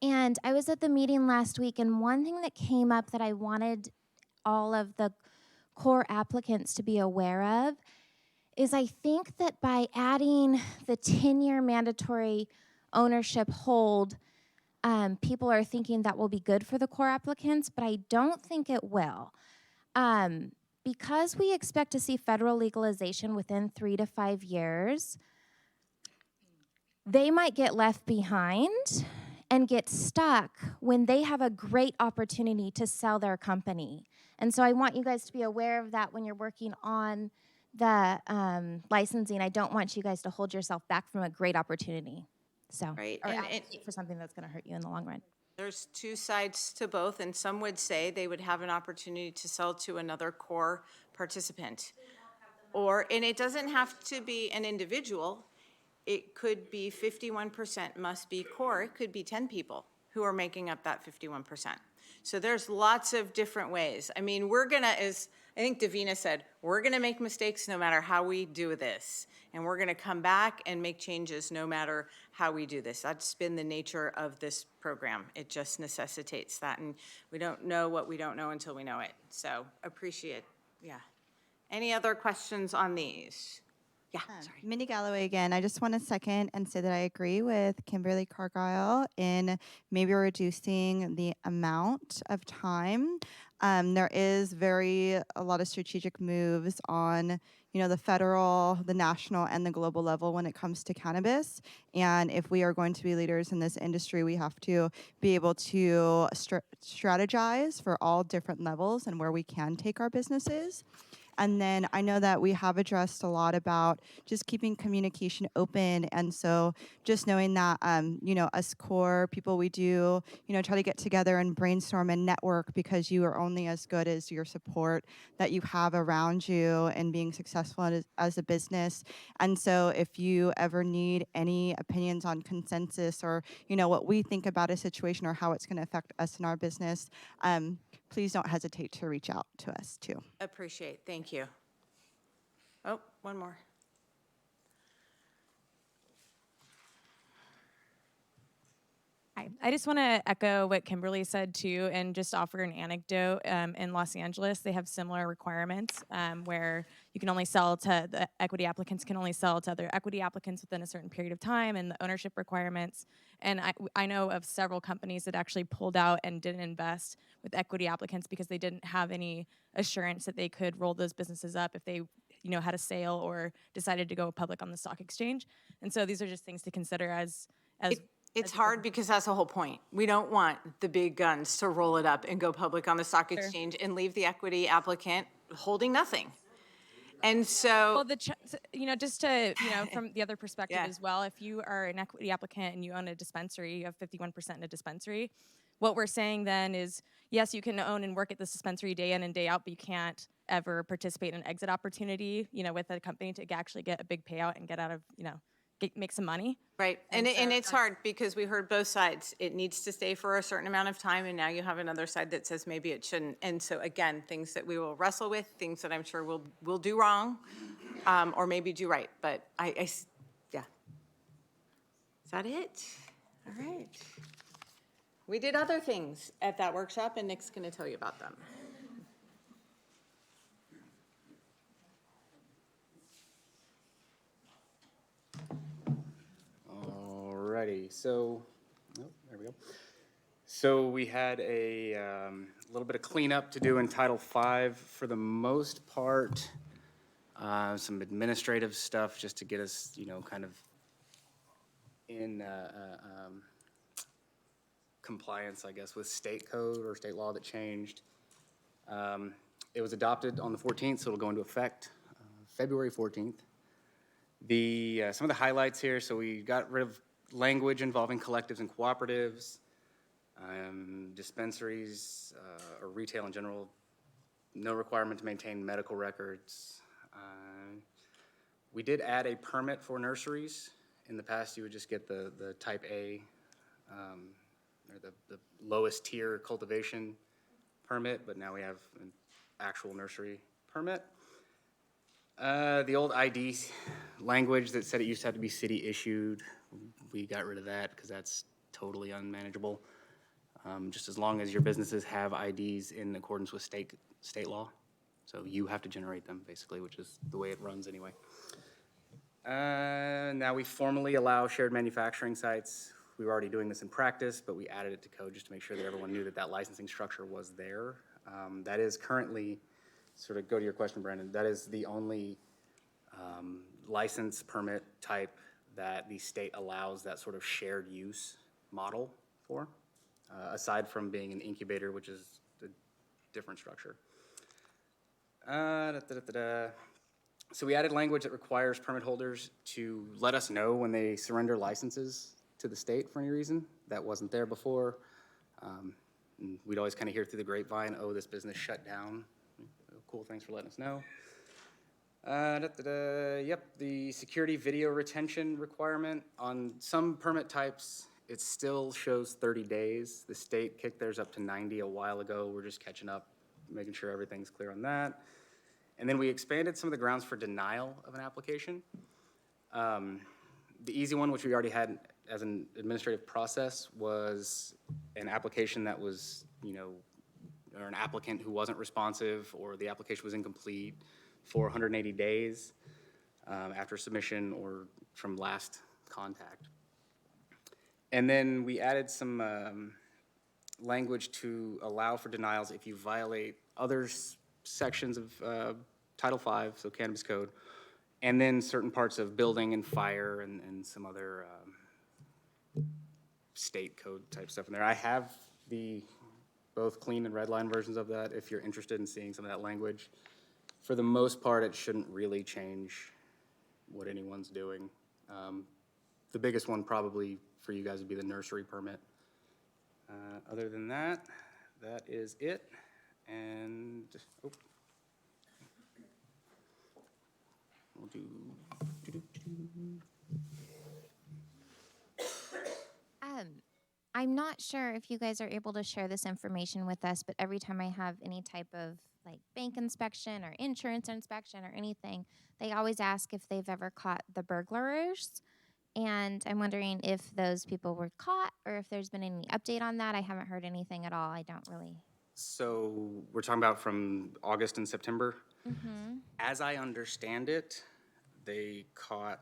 And I was at the meeting last week, and one thing that came up that I wanted all of the core applicants to be aware of is I think that by adding the 10-year mandatory ownership hold, people are thinking that will be good for the core applicants, but I don't think it will. Because we expect to see federal legalization within 3 to 5 years, they might get left behind and get stuck when they have a great opportunity to sell their company. And so I want you guys to be aware of that when you're working on the licensing. I don't want you guys to hold yourself back from a great opportunity. So, Right, or and advocate for something that's going to hurt you in the long run. There's two sides to both, and some would say they would have an opportunity to sell to another core participant. And it doesn't have to be an individual. It could be 51% must be core. It could be 10 people who are making up that 51%. So there's lots of different ways. I mean, we're gonna, as I think Davina said, we're gonna make mistakes no matter how we do this. And we're gonna come back and make changes no matter how we do this. That's been the nature of this program. It just necessitates that. And we don't know what we don't know until we know it. So appreciate, yeah. Any other questions on these? Yeah, sorry. Minnie Galloway again. I just want to second and say that I agree with Kimberly Cargile in maybe reducing the amount of time. There is a lot of strategic moves on, the federal, the national, and the global level when it comes to cannabis. And if we are going to be leaders in this industry, we have to be able to strategize for all different levels and where we can take our businesses. And then I know that we have addressed a lot about just keeping communication open. And so just knowing that, us core people, we do, try to get together and brainstorm and network, because you are only as good as your support that you have around you and being successful as a business. And so if you ever need any opinions on consensus or, what we think about a situation or how it's going to affect us in our business, please don't hesitate to reach out to us too. Appreciate, thank you. Oh, one more. Hi. I just want to echo what Kimberly said too, and just offer an anecdote. In Los Angeles, they have similar requirements where you can only sell to the equity applicants can only sell to other equity applicants within a certain period of time, and the ownership requirements. And I know of several companies that actually pulled out and didn't invest with equity applicants because they didn't have any assurance that they could roll those businesses up if they had a sale or decided to go public on the stock exchange. And so these are just things to consider as It's hard because that's the whole point. We don't want the big guns to roll it up and go public on the stock Sure. exchange and leave the equity applicant holding nothing. And so, Well, just to, from the other perspective Yeah. as well, if you are an equity applicant and you own a dispensary, you have 51% in a dispensary, what we're saying then is, yes, you can own and work at this dispensary day in and day out, but you can't ever participate in an exit opportunity, with a company to actually get a big payout and get out of, make some money. right, and it's hard because we heard both sides. It needs to stay for a certain amount of time, and now you have another side that says maybe it shouldn't. And so again, things that we will wrestle with, things that I'm sure we'll do wrong, or maybe do right. But yeah. Is that it? All right. We did other things at that workshop, and Nick's going to tell you about them. Alrighty, so, oh, there we go. So we had a little bit of cleanup to do in Title V for the most part. Some administrative stuff just to get us, kind of in compliance, I guess, with state code or state law that changed. It was adopted on the 14th, so it'll go into effect February 14th. Some of the highlights here, so we got rid of language involving collectives and cooperatives, dispensaries, or retail in general, no requirement to maintain medical records. We did add a permit for nurseries. In the past, you would just get the type A, or the lowest tier cultivation permit, but now we have an actual nursery permit. The old ID language that said it used to have to be city issued, we got rid of that because that's totally unmanageable. Just as long as your businesses have IDs in accordance with state law. So you have to generate them, basically, which is the way it runs anyway. Now we formally allow shared manufacturing sites. We were already doing this in practice, but we added it to code just to make sure that everyone knew that that licensing structure was there. That is currently, sort of go to your question, Brandon, that is the only license permit type that the state allows that sort of shared use model for, aside from being an incubator, which is a different structure. So we added language that requires permit holders to let us know when they surrender licenses to the state for any reason. That wasn't there before. And we'd always kind of hear through the grapevine, oh, this business shut down. Cool, thanks for letting us know. Yep, the security video retention requirement. On some permit types, it still shows 30 days. The state kicked theirs up to 90 a while ago. We're just catching up, making sure everything's clear on that. And then we expanded some of the grounds for denial of an application. The easy one, which we already had as an administrative process, was an application that was, or an applicant who wasn't responsive, or the application was incomplete for 180 days after submission or from last contact. And then we added some language to allow for denials if you violate other sections of Title V, so Cannabis Code, and then certain parts of building and fire and some other state code type stuff in there. I have both clean and red line versions of that if you're interested in seeing some of that language. For the most part, it shouldn't really change what anyone's doing. The biggest one probably for you guys would be the nursery permit. Other than that, that is it. And, oh. We'll do. I'm not sure if you guys are able to share this information with us, but every time I have any type of like bank inspection or insurance inspection or anything, they always ask if they've ever caught the burglars. And I'm wondering if those people were caught or if there's been any update on that. I haven't heard anything at all. I don't really. So we're talking about from August and September. Mm-hmm. As I understand it, they caught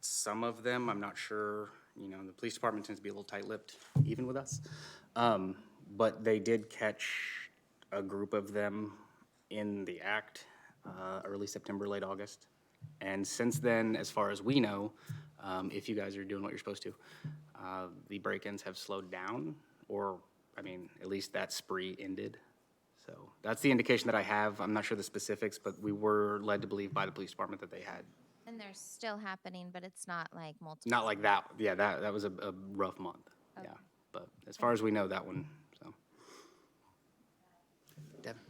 some of them. I'm not sure. The police department tends to be a little tight-lipped, even with us. But they did catch a group of them in the act, early September, late August. And since then, as far as we know, if you guys are doing what you're supposed to, the break-ins have slowed down, or, at least that spree ended. So that's the indication that I have. I'm not sure the specifics, but we were led to believe by the police department that they had. And they're still happening, but it's not like multiple. Not like that. Yeah, that was a rough month. Okay. Yeah, but as far as we know, that one. So, Devin.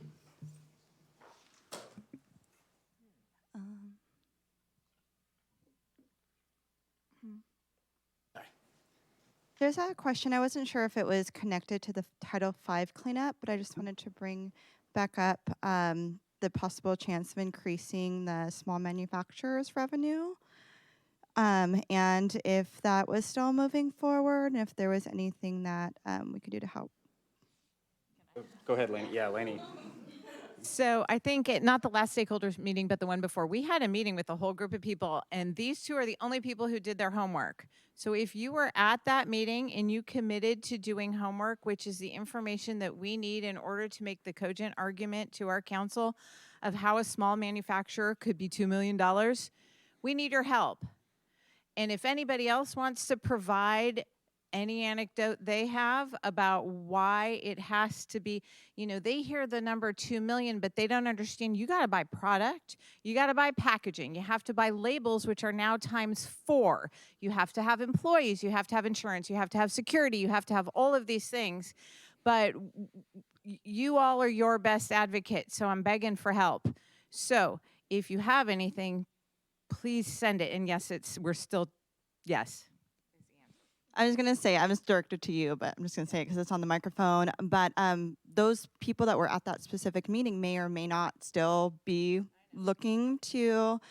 There's a question. I wasn't sure if it was connected to the Title V cleanup, but I just wanted to bring back up the possible chance of increasing the small manufacturers' revenue. And if that was still moving forward, and if there was anything that we could do to help. Go ahead, Laney. Yeah, Laney. So I think not the last stakeholders meeting, but the one before, we had a meeting with a whole group of people, and these two are the only people who did their homework. So if you were at that meeting and you committed to doing homework, which is the information that we need in order to make the cogent argument to our council of how a small manufacturer could be $2 million, we need your help. And if anybody else wants to provide any anecdote they have about why it has to be, they hear the number 2 million, but they don't understand you got to buy product, you got to buy packaging, you have to buy labels, which are now ×4. You have to have employees, you have to have insurance, you have to have security, you have to have all of these things. But you all are your best advocate, so I'm begging for help. So if you have anything, please send it. And yes, yes. I was going to say, I was directed to you, but I'm just going to say it because it's on the microphone. But those people that were at that specific meeting may or may not still be looking to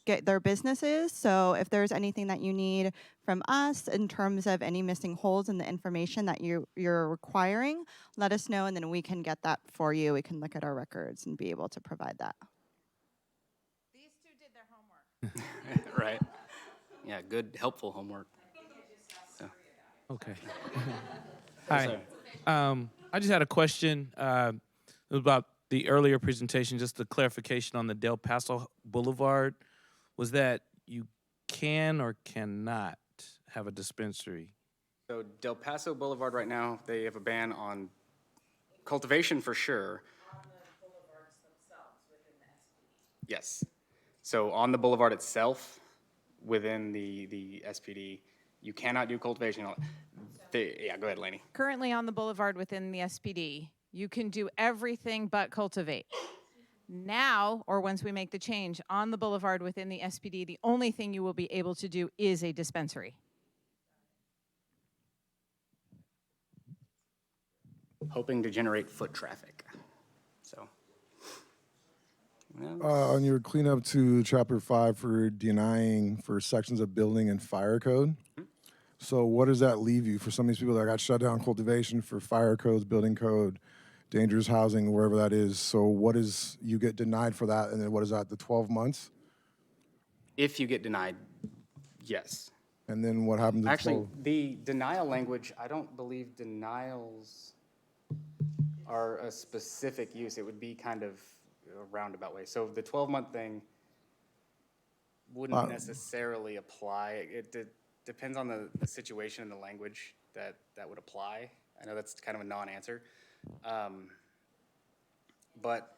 get their businesses. So if there's anything that you need from us in terms of any missing holes in the information that you're requiring, let us know, and then we can get that for you. We can look at our records and be able to provide that. These two did their homework. Right. Yeah, good, helpful homework. Okay. Hi. I just had a question about the earlier presentation, just the clarification on the Del Paso Boulevard. Was that you can or cannot have a dispensary? So Del Paso Boulevard right now, they have a ban on cultivation for sure. On the boulevards themselves within the SPD. Yes. So on the boulevard itself, within the SPD, you cannot do cultivation. Yeah, go ahead, Lainey. Currently on the boulevard within the SPD, you can do everything but cultivate. Now, or once we make the change, on the boulevard within the SPD, the only thing you will be able to do is a dispensary. Hoping to generate foot traffic. So. On your cleanup to Chapter 5 for denying for sections of building and fire code. So what does that leave you for some of these people that got shut down cultivation for fire codes, building code, dangerous housing, wherever that is? So what is, you get denied for that, and then what is that, the 12 months? If you get denied, yes. And then what happens? Actually, the denial language, I don't believe denials are a specific use. It would be kind of a roundabout way. So the 12-month thing wouldn't necessarily apply. It depends on the situation and the language that would apply. I know that's kind of a non-answer. But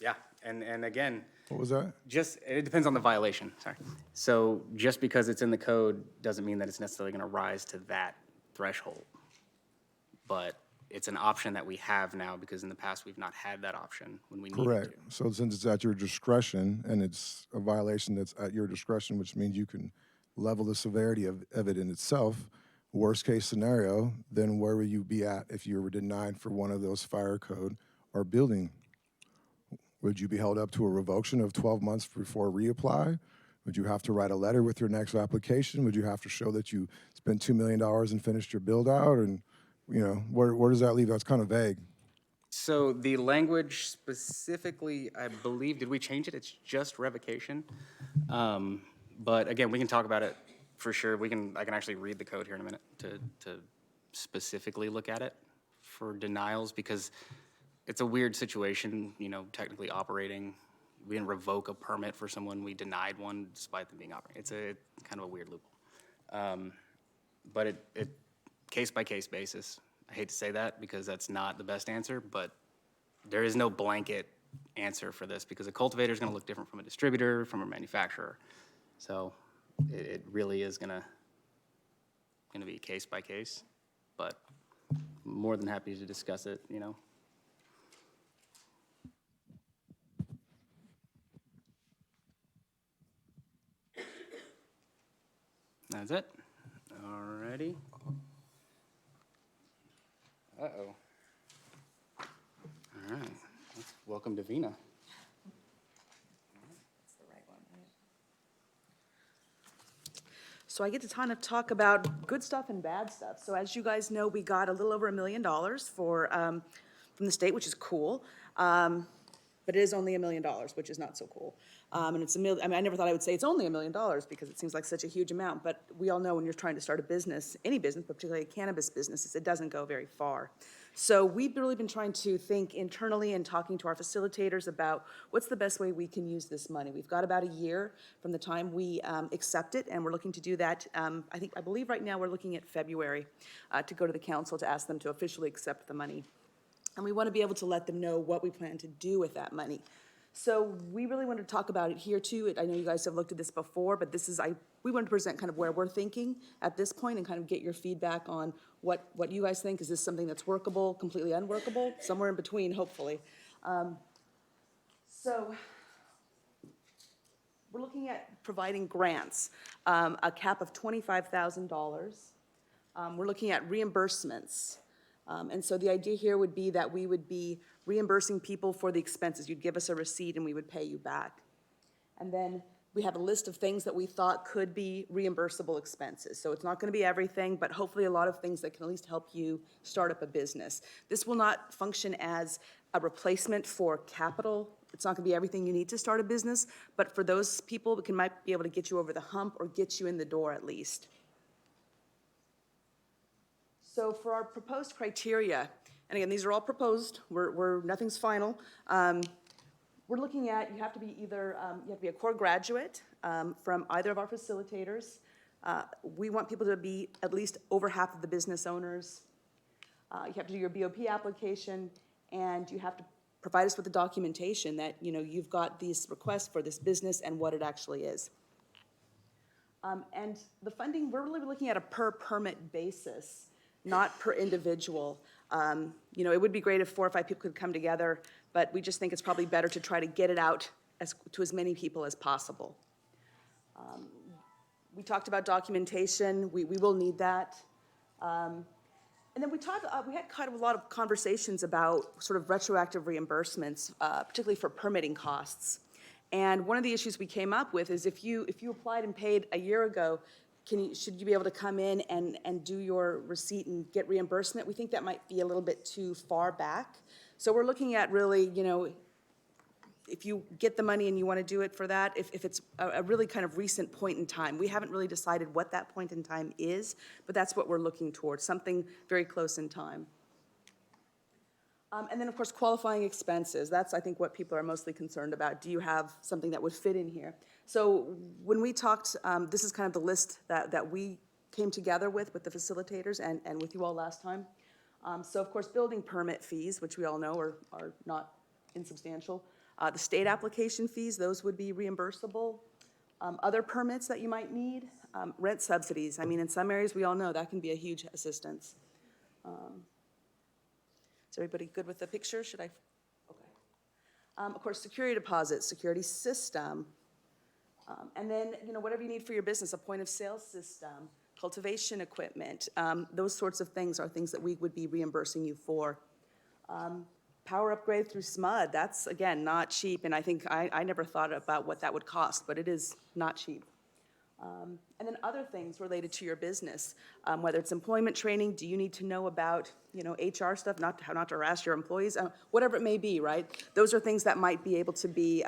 yeah, and again. What was that? It depends on the violation, sorry. So just because it's in the code doesn't mean that it's necessarily gonna rise to that threshold. But it's an option that we have now because in the past we've not had that option when we needed to. Correct. So since it's at your discretion and it's a violation that's at your discretion, which means you can level the severity of it in itself, worst case scenario, then where would you be at if you were denied for one of those fire code or building? Would you be held up to a revocation of 12 months before reapply? Would you have to write a letter with your next application? Would you have to show that you spent $2 million and finished your build out? And where does that leave? That's kind of vague. So the language specifically, I believe, did we change it? It's just revocation. But again, we can talk about it for sure. I can actually read the code here in a minute to specifically look at it for denials because it's a weird situation, technically operating. We didn't revoke a permit for someone, we denied one despite them being operating. It's a kind of a weird loophole. But it case by case basis. I hate to say that because that's not the best answer, but there is no blanket answer for this because a cultivator is going to look different from a distributor, from a manufacturer. So it really is gonna be case by case, but more than happy to discuss it, That's it. Alrighty. Uh-oh. All right. Welcome to Vina. So I get to kind of talk about good stuff and bad stuff. So as you guys know, we got a little over $1 million for from the state, which is cool. But it is only $1 million, which is not so cool. And it's I mean, I never thought I would say it's only $1 million because it seems like such a huge amount, but we all know when you're trying to start a business, any business, but particularly a cannabis business, it doesn't go very far. So we've really been trying to think internally and talking to our facilitators about what's the best way we can use this money. We've got about a year from the time we accept it, and we're looking to do that. I believe right now we're looking at February to go to the council to ask them to officially accept the money. And we want to be able to let them know what we plan to do with that money. So we really wanted to talk about it here too. I know you guys have looked at this before, but we wanted to present kind of where we're thinking at this point and kind of get your feedback on what you guys think. Is this something that's workable, completely unworkable, somewhere in between, hopefully. So we're looking at providing grants, a cap of $25,000. We're looking at reimbursements. And so the idea here would be that we would be reimbursing people for the expenses. You'd give us a receipt and we would pay you back. And then we have a list of things that we thought could be reimbursable expenses. So it's not going to be everything, but hopefully a lot of things that can at least help you start up a business. This will not function as a replacement for capital. It's not going to be everything you need to start a business, but for those people, it might be able to get you over the hump or get you in the door at least. So for our proposed criteria, and again, these are all proposed, nothing's final. We're looking at, you have to be either, you have to be a core graduate from either of our facilitators. We want people to be at least over half of the business owners. You have to do your BOP application, and you have to provide us with the documentation that, you've got these requests for this business and what it actually is. And the funding, we're really looking at a per permit basis, not per individual. It would be great if 4 or 5 people could come together, but we just think it's probably better to try to get it out to as many people as possible. We talked about documentation. We will need that. And then we had kind of a lot of conversations about sort of retroactive reimbursements, particularly for permitting costs. And one of the issues we came up with is if you applied and paid a year ago, should you be able to come in and do your receipt and get reimbursement? We think that might be a little bit too far back. So we're looking at really, if you get the money and you want to do it for that, if it's a really kind of recent point in time. We haven't really decided what that point in time is, but that's what we're looking towards, something very close in time. And then, of course, qualifying expenses. That's, I think, what people are mostly concerned about. Do you have something that would fit in here? So when we talked, this is kind of the list that we came together with the facilitators and with you all last time. So, of course, building permit fees, which we all know are not insubstantial. The state application fees, those would be reimbursable. Other permits that you might need, rent subsidies. I mean, in some areas, we all know that can be a huge assistance. Is everybody good with the picture? Should I? Okay. Of course, security deposits, security system, and then whatever you need for your business, a point of sale system, cultivation equipment. Those sorts of things are things that we would be reimbursing you for. Power upgrade through SMUD. That's again not cheap, and I think I never thought about what that would cost, but it is not cheap. And then other things related to your business, whether it's employment training, do you need to know about, HR stuff, not to harass your employees, whatever it may be, right? Those are things that might be able to be,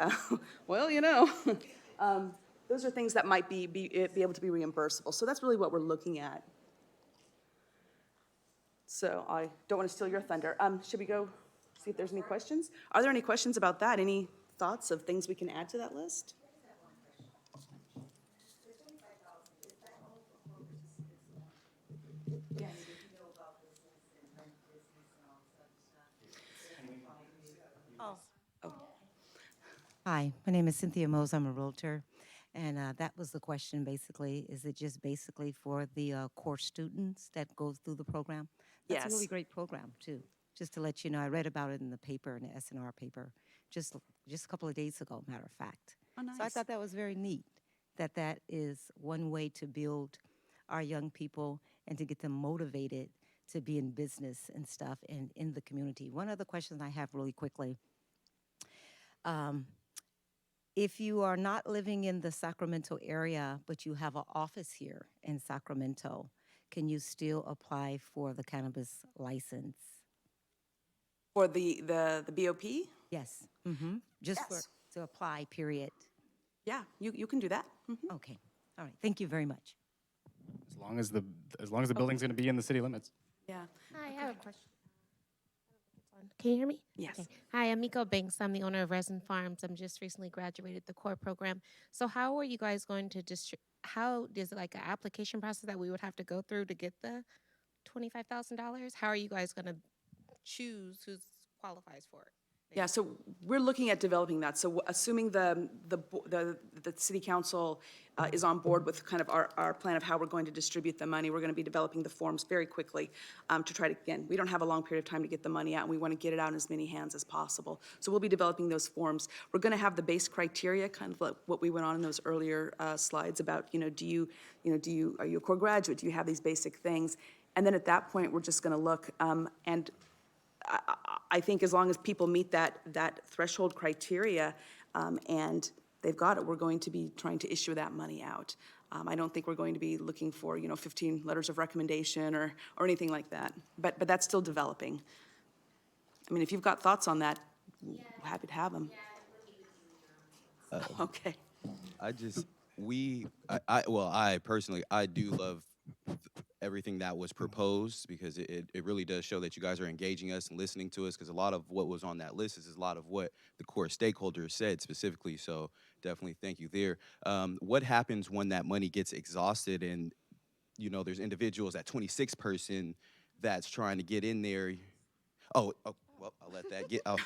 those are things that might be able to be reimbursable. So that's really what we're looking at. So I don't want to steal your thunder. Should we go see if there's any questions? Are there any questions about that? Any thoughts of things we can add to that list? Hi, my name is Cynthia Mose. I'm a realtor. And that was the question, basically. Is it just basically for the core students that go through the program? That's a really great program, too. Just to let you know, I read about it in the paper, in the SNR paper, just a couple of days ago, matter of fact. Oh, nice. So I thought that was very neat, that is one way to build our young people and to get them motivated to be in business and stuff and in the community. One other question I have really quickly. If you are not living in the Sacramento area, but you have an office here in Sacramento, can you still apply for the cannabis license? For the BOP? Yes. Just for, Yes. to apply, period. Yeah, you can do that. Okay. All right. Thank you very much. As long as the building's gonna be in the city limits. Yeah. Hi, I have a question. Can you hear me? Yes. Okay. Hi, I'm Miko Banks. I'm the owner of Resin Farms. I'm just recently graduated the core program. So how are you guys going to how is it like an application process that we would have to go through to get the $25,000? How are you guys going to choose who qualifies for it? Yeah, so we're looking at developing that. So assuming the city council is on board with kind of our plan of how we're going to distribute the money, we're going to be developing the forms very quickly to try to, again, we don't have a long period of time to get the money out, and we want to get it out in as many hands as possible. So we'll be developing those forms. We're going to have the base criteria, kind of like what we went on in those earlier slides about, are you a core graduate? Do you have these basic things? And then at that point, we're just going to look and I think as long as people meet that threshold criteria and they've got it, we're going to be trying to issue that money out. I don't think we're going to be looking for 15 letters of recommendation or anything like that. But that's still developing. I mean, if you've got thoughts on that, we're happy to have them. Okay. I personally, I do love everything that was proposed because it really does show that you guys are engaging us and listening to us, because a lot of what was on that list is a lot of what the core stakeholders said specifically. So definitely thank you there. What happens when that money gets exhausted and, there's individuals, that 26 person that's trying to get in there? Well, I'll let that get. I'll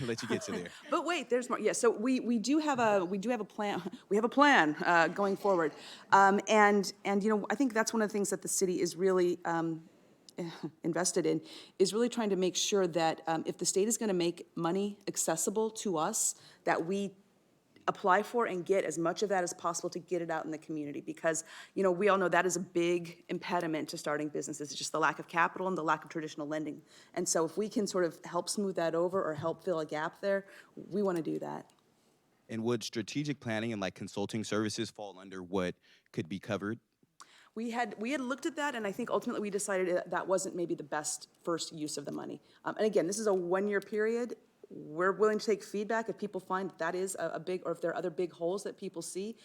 let you get to there. But wait, there's more. Yeah, so we do have a plan. We have a plan going forward, and I think that's one of the things that the city is really invested in, is really trying to make sure that if the state is going to make money accessible to us, that we apply for and get as much of that as possible to get it out in the community, because we all know that is a big impediment to starting businesses. It's just the lack of capital and the lack of traditional lending. And so if we can sort of help smooth that over or help fill a gap there, we want to do that. And would strategic planning and consulting services fall under what could be covered? We had looked at that, and I think ultimately we decided that wasn't maybe the best first use of the money. And again, this is a one-year period. We're willing to take feedback if people find that is a big, or if there are other big holes that people see.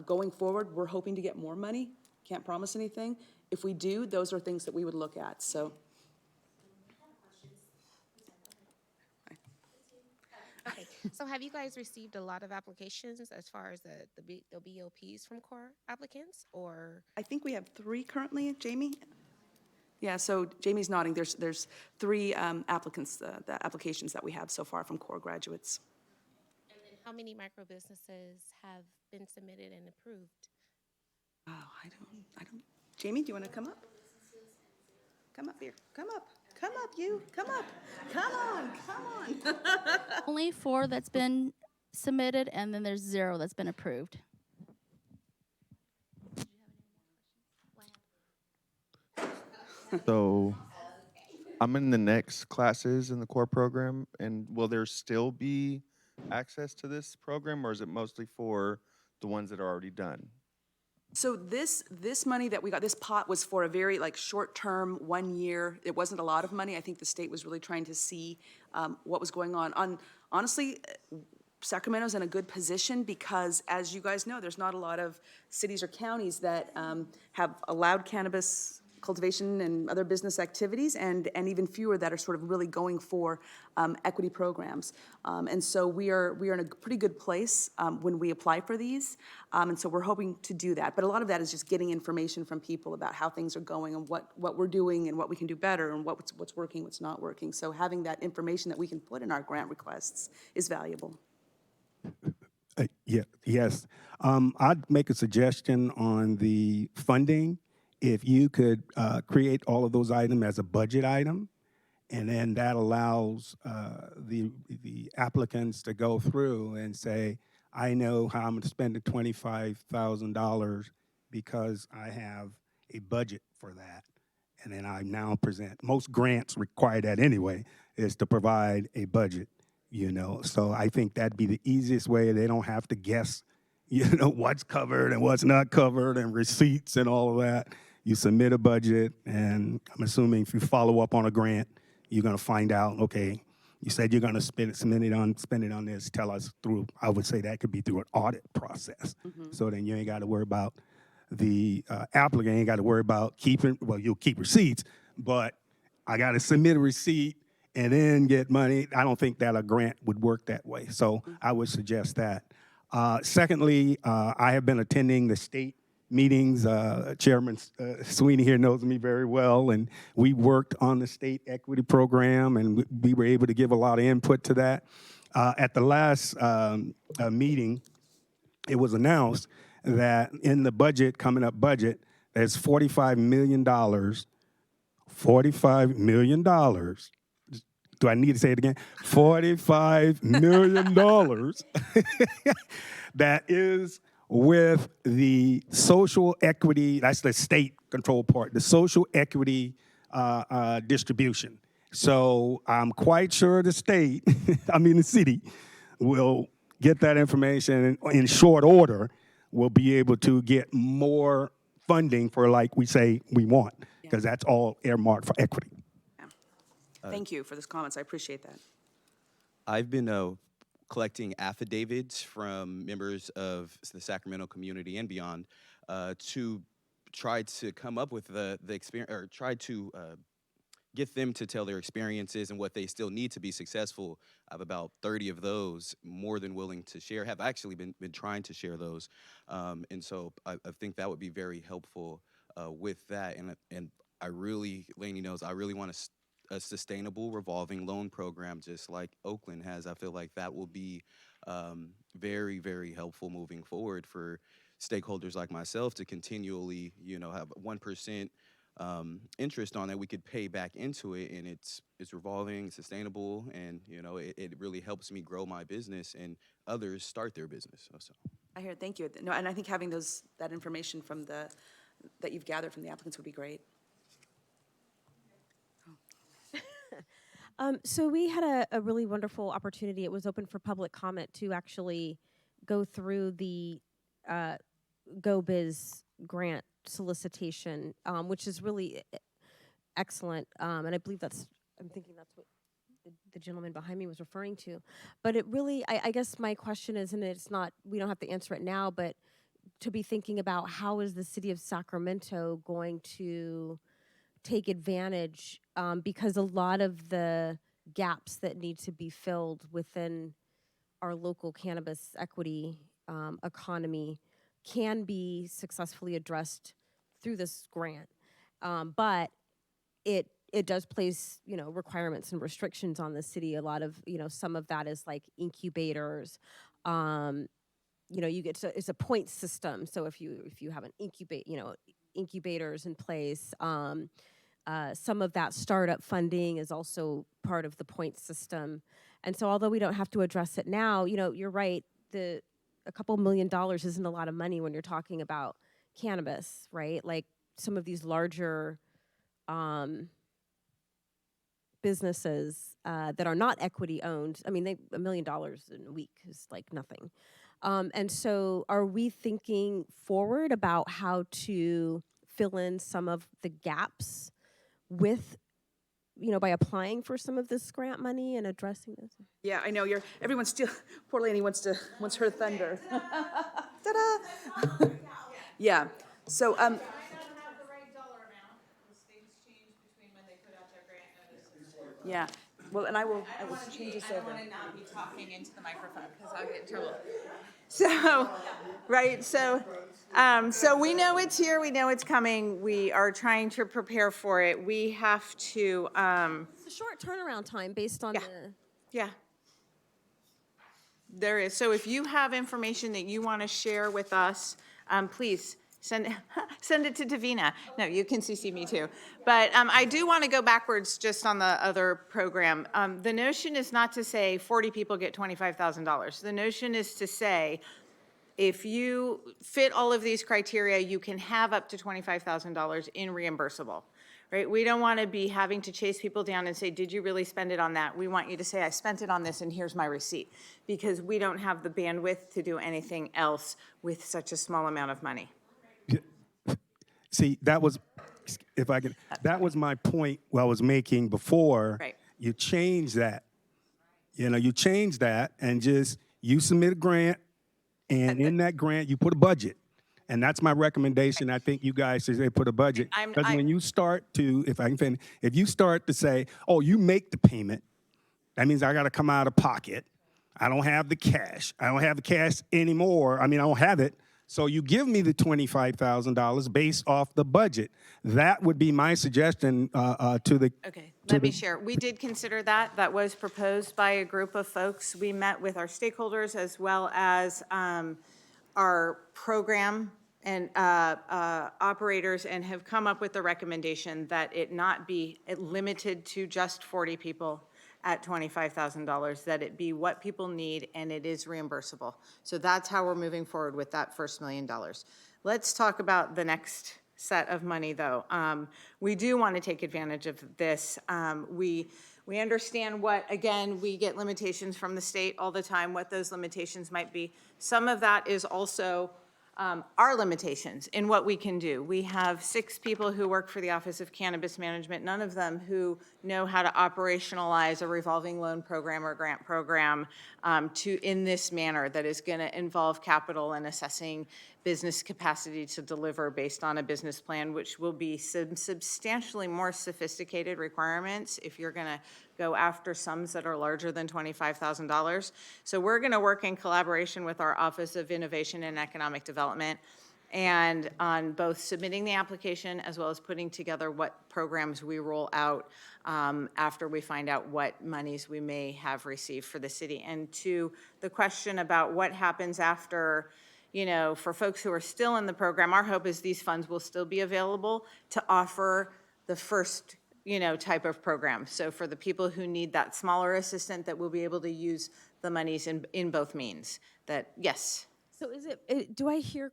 Going forward, we're hoping to get more money. Can't promise anything. If we do, those are things that we would look at, so. Okay, so have you guys received a lot of applications as far as the BOPs from core applicants, or? I think we have 3 currently, Jamie? Yeah, so Jamie's nodding. There's 3 applicants, the applications that we have so far from core graduates. And then how many micro businesses have been submitted and approved? Oh, I don't. Jamie, do you want to come up? Come up here. Come up. Come up, you. Come up. Come on. Only 4 that's been submitted, and then there's 0 that's been approved. So I'm in the next classes in the core program, and will there still be access to this program, or is it mostly for the ones that are already done? So this money that we got, this pot was for a very short-term, 1 year. It wasn't a lot of money. I think the state was really trying to see what was going on. Honestly, Sacramento's in a good position because, as you guys know, there's not a lot of cities or counties that have allowed cannabis cultivation and other business activities, and even fewer that are sort of really going for equity programs. And so we are in a pretty good place when we apply for these, and so we're hoping to do that. But a lot of that is just getting information from people about how things are going and what we're doing and what we can do better and what's working, what's not working. So having that information that we can put in our grant requests is valuable. Yes. I'd make a suggestion on the funding. If you could create all of those items as a budget item, and then that allows the applicants to go through and say, I know how I'm going to spend the $25,000 because I have a budget for that. And then I now present. Most grants require that anyway, is to provide a budget, So I think that'd be the easiest way. They don't have to guess, what's covered and what's not covered and receipts and all of that. You submit a budget, and I'm assuming if you follow up on a grant, you're going to find out, okay, you said you're going to spend it on this. Tell us through. I would say that could be through an audit process. So then you ain't got to worry about the applicant. Ain't got to worry about keeping. Well, you'll keep receipts, but I got to submit a receipt and then get money. I don't think that a grant would work that way. So I would suggest that. Secondly, I have been attending the state meetings. Chairman Sweeney here knows me very well, and we worked on the state equity program, and we were able to give a lot of input to that. At the last meeting, it was announced that in the budget, coming up budget, there's $45 million. $45 million. Do I need to say it again? $45 million that is with the social equity, that's the state control part, the social equity distribution. So I'm quite sure the state, the city, will get that information and in short order will be able to get more funding for like we say we want, because that's all earmarked for equity. Thank you for those comments. I appreciate that. I've been collecting affidavits from members of the Sacramento community and beyond to try to come up with the experience, or try to get them to tell their experiences and what they still need to be successful. I have about 30 of those, more than willing to share. Have actually been trying to share those, and so I think that would be very helpful with that. And I really, Lainey knows, I really want a sustainable revolving loan program just like Oakland has. I feel like that will be very, very helpful moving forward for stakeholders like myself to continually, have 1% interest on it. We could pay back into it, and it's revolving, sustainable, and it really helps me grow my business and others start their business. So. I hear. Thank you. No, and I think having that information from that you've gathered from the applicants would be great. So we had a really wonderful opportunity. It was open for public comment to actually go through the GoBiz grant solicitation, which is really excellent. And I believe I'm thinking that's what the gentleman behind me was referring to. But it really, I guess my question is, and it's not, we don't have to answer it now, but to be thinking about how is the city of Sacramento going to take advantage, because a lot of the gaps that need to be filled within our local cannabis equity economy can be successfully addressed through this grant. But it does place, requirements and restrictions on the city. A lot of, some of that is like incubators. You get to, it's a point system. So if you have an incubators in place, some of that startup funding is also part of the point system. And so although we don't have to address it now, you're right, a couple $1 million isn't a lot of money when you're talking about cannabis, right? Like some of these larger businesses that are not equity owned, $1 million in a week is like nothing. And so are we thinking forward about how to fill in some of the gaps with, by applying for some of this grant money and addressing this? Yeah, I know everyone's still, poor Lainey wants her thunder. Ta-da! Yeah, so, yeah, well, and I will change this over. I want to not be talking into the microphone because I'll get in trouble. So, right, so we know it's here, we know it's coming, we are trying to prepare for it. We have to, It's a short turnaround time based on yeah. There is. So if you have information that you want to share with us, please send it to Davina. No, you can CC me too. But I do want to go backwards just on the other program. The notion is not to say 40 people get $25,000. The notion is to say, if you fit all of these criteria, you can have up to $25,000 in reimbursable, right? We don't want to be having to chase people down and say, did you really spend it on that? We want you to say, I spent it on this and here's my receipt, because we don't have the bandwidth to do anything else with such a small amount of money. See, that was my point I was making before. Right. You change that You know, you change that and just, you submit a grant, and in that grant, you put a budget. And that's my recommendation. I think you guys should say put a budget. Because when you start to, if I can finish, if you start to say, oh, you make the payment, that means I got to come out of pocket. I don't have the cash. I don't have the cash anymore. I mean, I don't have it. So you give me the $25,000 based off the budget. That would be my suggestion to the. Okay, let me share. We did consider that. That was proposed by a group of folks. We met with our stakeholders as well as our program and operators, and have come up with the recommendation that it not be limited to just 40 people at $25,000, that it be what people need, and it is reimbursable. So that's how we're moving forward with that first $1 million. Let's talk about the next set of money, though. We do want to take advantage of this. We understand what, again, we get limitations from the state all the time, what those limitations might be. Some of that is also our limitations in what we can do. We have 6 people who work for the Office of Cannabis Management, none of them who know how to operationalize a revolving loan program or grant program in this manner that is going to involve capital and assessing business capacity to deliver based on a business plan, which will be substantially more sophisticated requirements if you're going to go after sums that are larger than $25,000. So we're going to work in collaboration with our Office of Innovation and Economic Development, and on both submitting the application as well as putting together what programs we roll out after we find out what monies we may have received for the city. And to the question about what happens after, you know, for folks who are still in the program, our hope is these funds will still be available to offer the first, you know, type of program. So for the people who need that smaller assistant, that will be able to use the monies in both means. That, yes. So is it, do I hear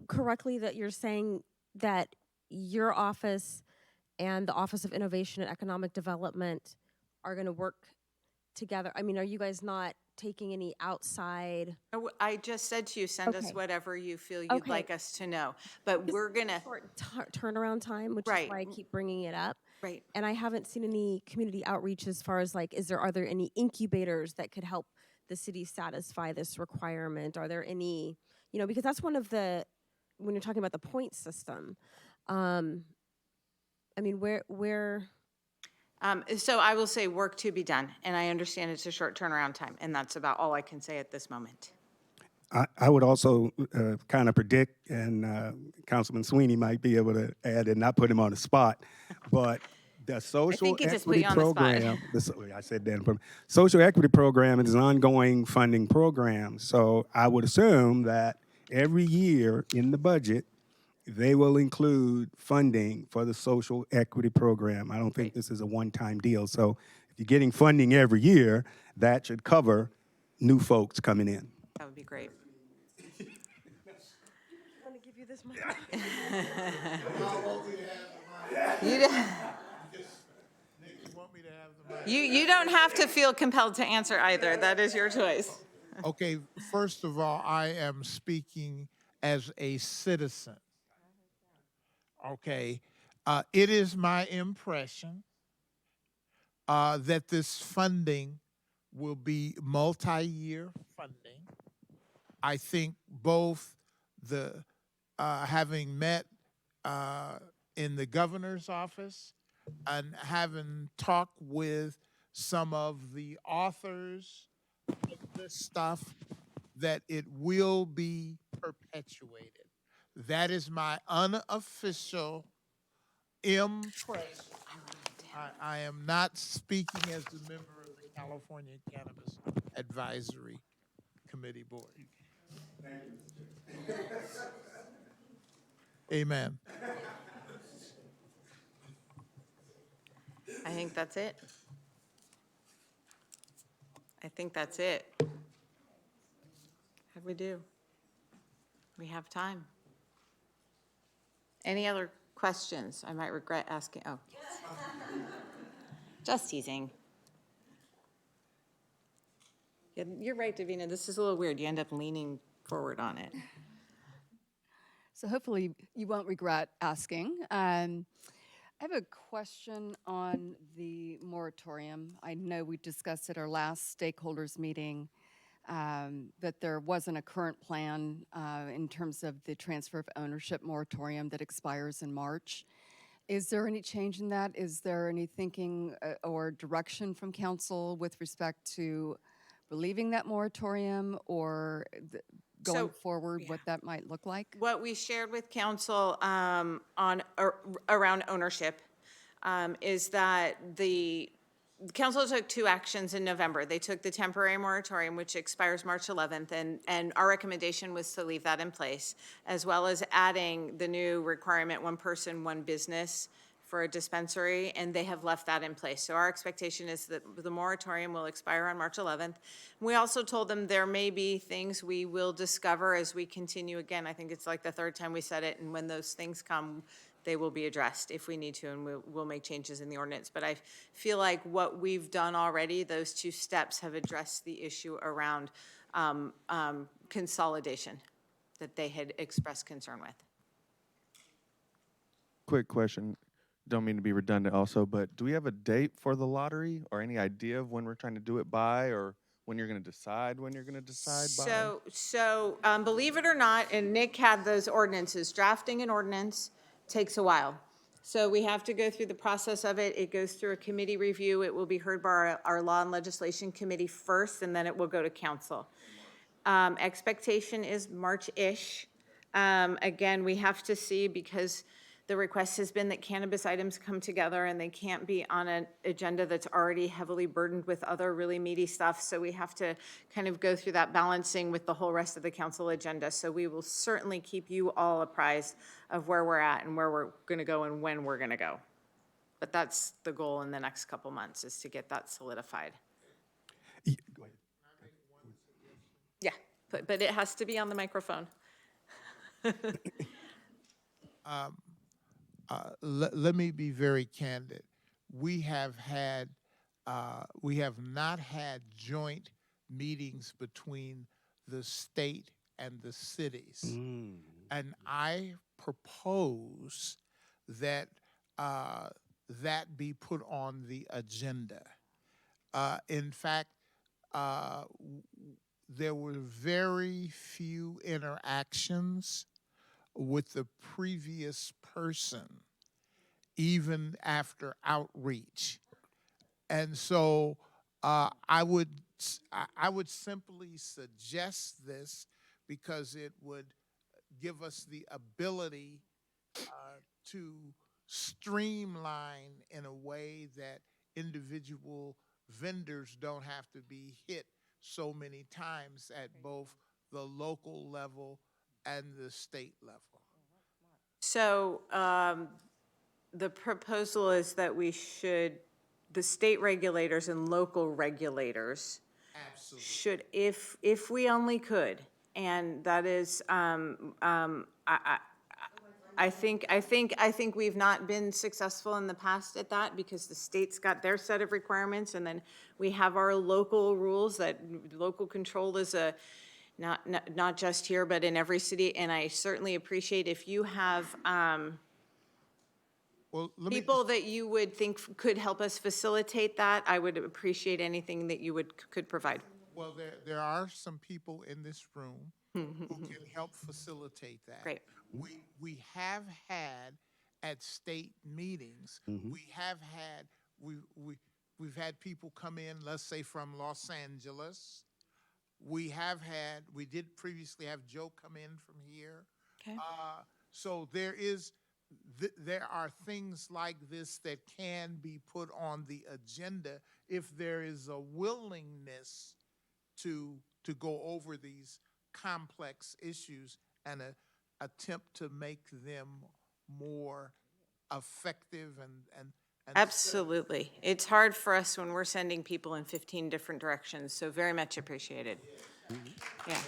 correctly that you're saying that your office and the Office of Innovation and Economic Development are going to work together? I mean, are you guys not taking any outside? I just said to you, send us Okay. whatever you feel you'd Okay. like us to know. But we're gonna, Short turnaround time, which Right. is why I keep bringing it up. Right. And I haven't seen any community outreach as far as like, are there any incubators that could help the city satisfy this requirement? Are there any, you know, because that's one of the, when you're talking about the point system, I mean, where so I will say work to be done, and I understand it's a short turnaround time, and that's about all I can say at this moment. I would also kind of predict, and Councilman Sweeney might be able to add and not put him on the spot, but the social think he just put equity you on the spot. program, I said that, social equity program is an ongoing funding program. So I would assume that every year in the budget, they will include funding for the social equity program. I don't think this is a one-time deal. So if you're getting funding every year, that should cover new folks coming in. That would be great. I'm gonna give you this mic. You don't have to feel compelled to answer either. That is your choice. Okay, first of all, I am speaking as a citizen. Okay, it is my impression that this funding will be multi-year funding. I think both the, having met in the governor's office and having talked with some of the authors of this stuff, that it will be perpetuated. That is my unofficial impression. I am not speaking as a member of the California Cannabis Advisory Committee Board. Amen. I think that's it. I think that's it. How'd we do? We have time. Any other questions? I might regret asking. Oh, just teasing. Yeah, you're right, Davina. This is a little weird. You end up leaning forward on it. So hopefully you won't regret asking. I have a question on the moratorium. I know we discussed at our last stakeholders meeting that there wasn't a current plan in terms of the transfer of ownership moratorium that expires in March. Is there any change in that? Is there any thinking or direction from council with respect to relieving that moratorium or going forward, what that might look like? What we shared with council around ownership is that the council took two actions in November. They took the temporary moratorium, which expires March 11th, and our recommendation was to leave that in place, as well as adding the new requirement, one person, one business for a dispensary, and they have left that in place. So our expectation is that the moratorium will expire on March 11th. We also told them there may be things we will discover as we continue. Again, I think it's like the third time we said it, and when those things come, they will be addressed if we need to, and we'll make changes in the ordinance. But I feel like what we've done already, those two steps have addressed the issue around consolidation that they had expressed concern with. Quick question. Don't mean to be redundant also, but do we have a date for the lottery or any idea of when we're trying to do it by, or when you're going to decide when you're going to decide by? So believe it or not, and Nick had those ordinances, drafting an ordinance takes a while. So we have to go through the process of it. It goes through a committee review. It will be heard by our Law and Legislation Committee first, and then it will go to council. Expectation is March-ish. Again, we have to see, because the request has been that cannabis items come together and they can't be on an agenda that's already heavily burdened with other really meaty stuff. So we have to kind of go through that balancing with the whole rest of the council agenda. So we will certainly keep you all apprised of where we're at and where we're going to go and when we're going to go. But that's the goal in the next couple months, is to get that solidified. Yeah, but it has to be on the microphone. Let me be very candid. We have not had joint meetings between the state and the cities. And I propose that that be put on the agenda. In fact, there were very few interactions with the previous person, even after outreach. And so I would simply suggest this because it would give us the ability to streamline in a way that individual vendors don't have to be hit so many times at both the local level and the state level. So the proposal is that we should, the state regulators and local regulators should, if we only could, and that is, I think we've not been successful in the past at that, because the state's got their set of requirements, and then we have our local rules that local control is a, not just here, but in every city. And I certainly appreciate if you have people that you would think could help us facilitate that. I would appreciate anything that you could provide. Well, there are some people in this room who can help facilitate that. Great. We have had at state meetings, we've had people come in, let's say from Los Angeles. We did previously have Joe come in from here. Okay. So there are things like this that can be put on the agenda if there is a willingness to go over these complex issues and attempt to make them more effective and Absolutely. It's hard for us when we're sending people in 15 different directions, so very much appreciated. Yeah.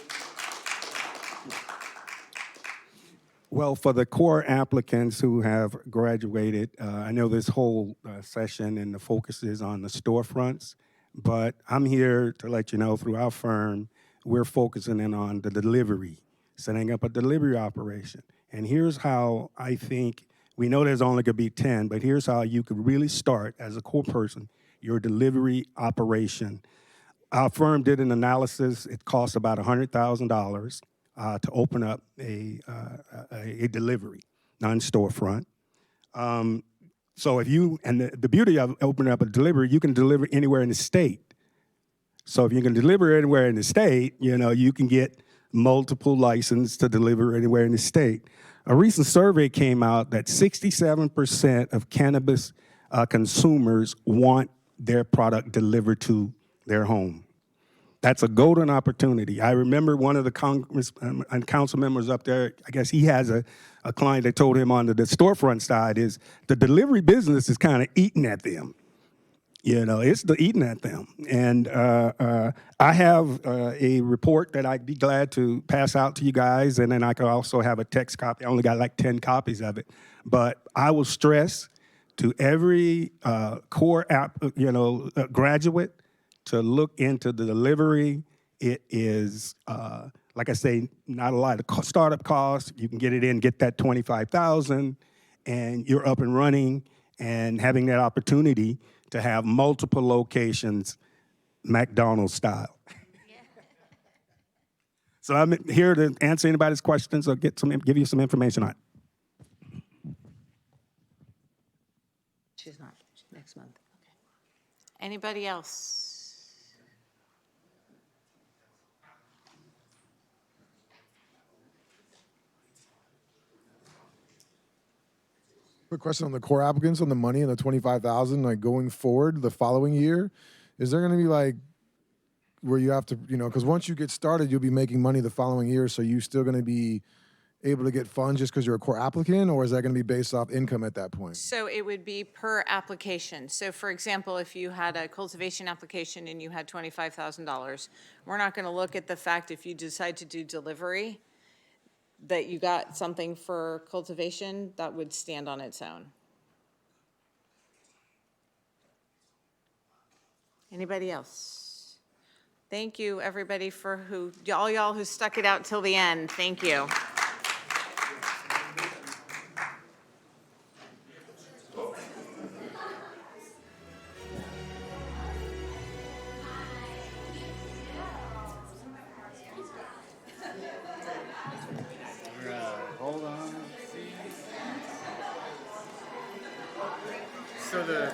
Well, for the core applicants who have graduated, I know this whole session and the focus is on the storefronts, but I'm here to let you know through our firm, we're focusing in on the delivery, setting up a delivery operation. And here's how I think We know there's only going to be 10, but here's how you could really start as a core person your delivery operation. Our firm did an analysis. It costs about $100,000 to open up a delivery, non-storefront. So if you, and the beauty of opening up a delivery, you can deliver anywhere in the state. So if you can deliver anywhere in the state, you can get multiple licenses to deliver anywhere in the state. A recent survey came out that 67% of cannabis consumers want their product delivered to their home. That's a golden opportunity. I remember one of the Congress and council members up there, I guess he has a client that told him on the storefront side is the delivery business is kind of eating at them. It's eating at them. And I have a report that I'd be glad to pass out to you guys, and then I could also have a text copy. I only got like 10 copies of it. But I will stress to every core app, graduate to look into the delivery. It is, like I say, not a lot of startup costs. You can get it in, get that $25,000, and you're up and running and having that opportunity to have multiple locations, McDonald's style. So I'm here to answer anybody's questions or give you some information on it. She's not, next month. Okay. Anybody else? Quick question on the core applicants on the money and the 25,000, like going forward the following year, is there going to be like where you have to, because once you get started, you'll be making money the following year. So you still going to be able to get funds just because you're a core applicant, or is that going to be based off income at that point? So it would be per application. So for example, if you had a cultivation application and you had $25,000, we're not going to look at the fact if you decide to do delivery that you got something for cultivation that would stand on its own. Anybody else? Thank you, everybody, for all y'all who stuck it out till the end. Thank you. Hold on. So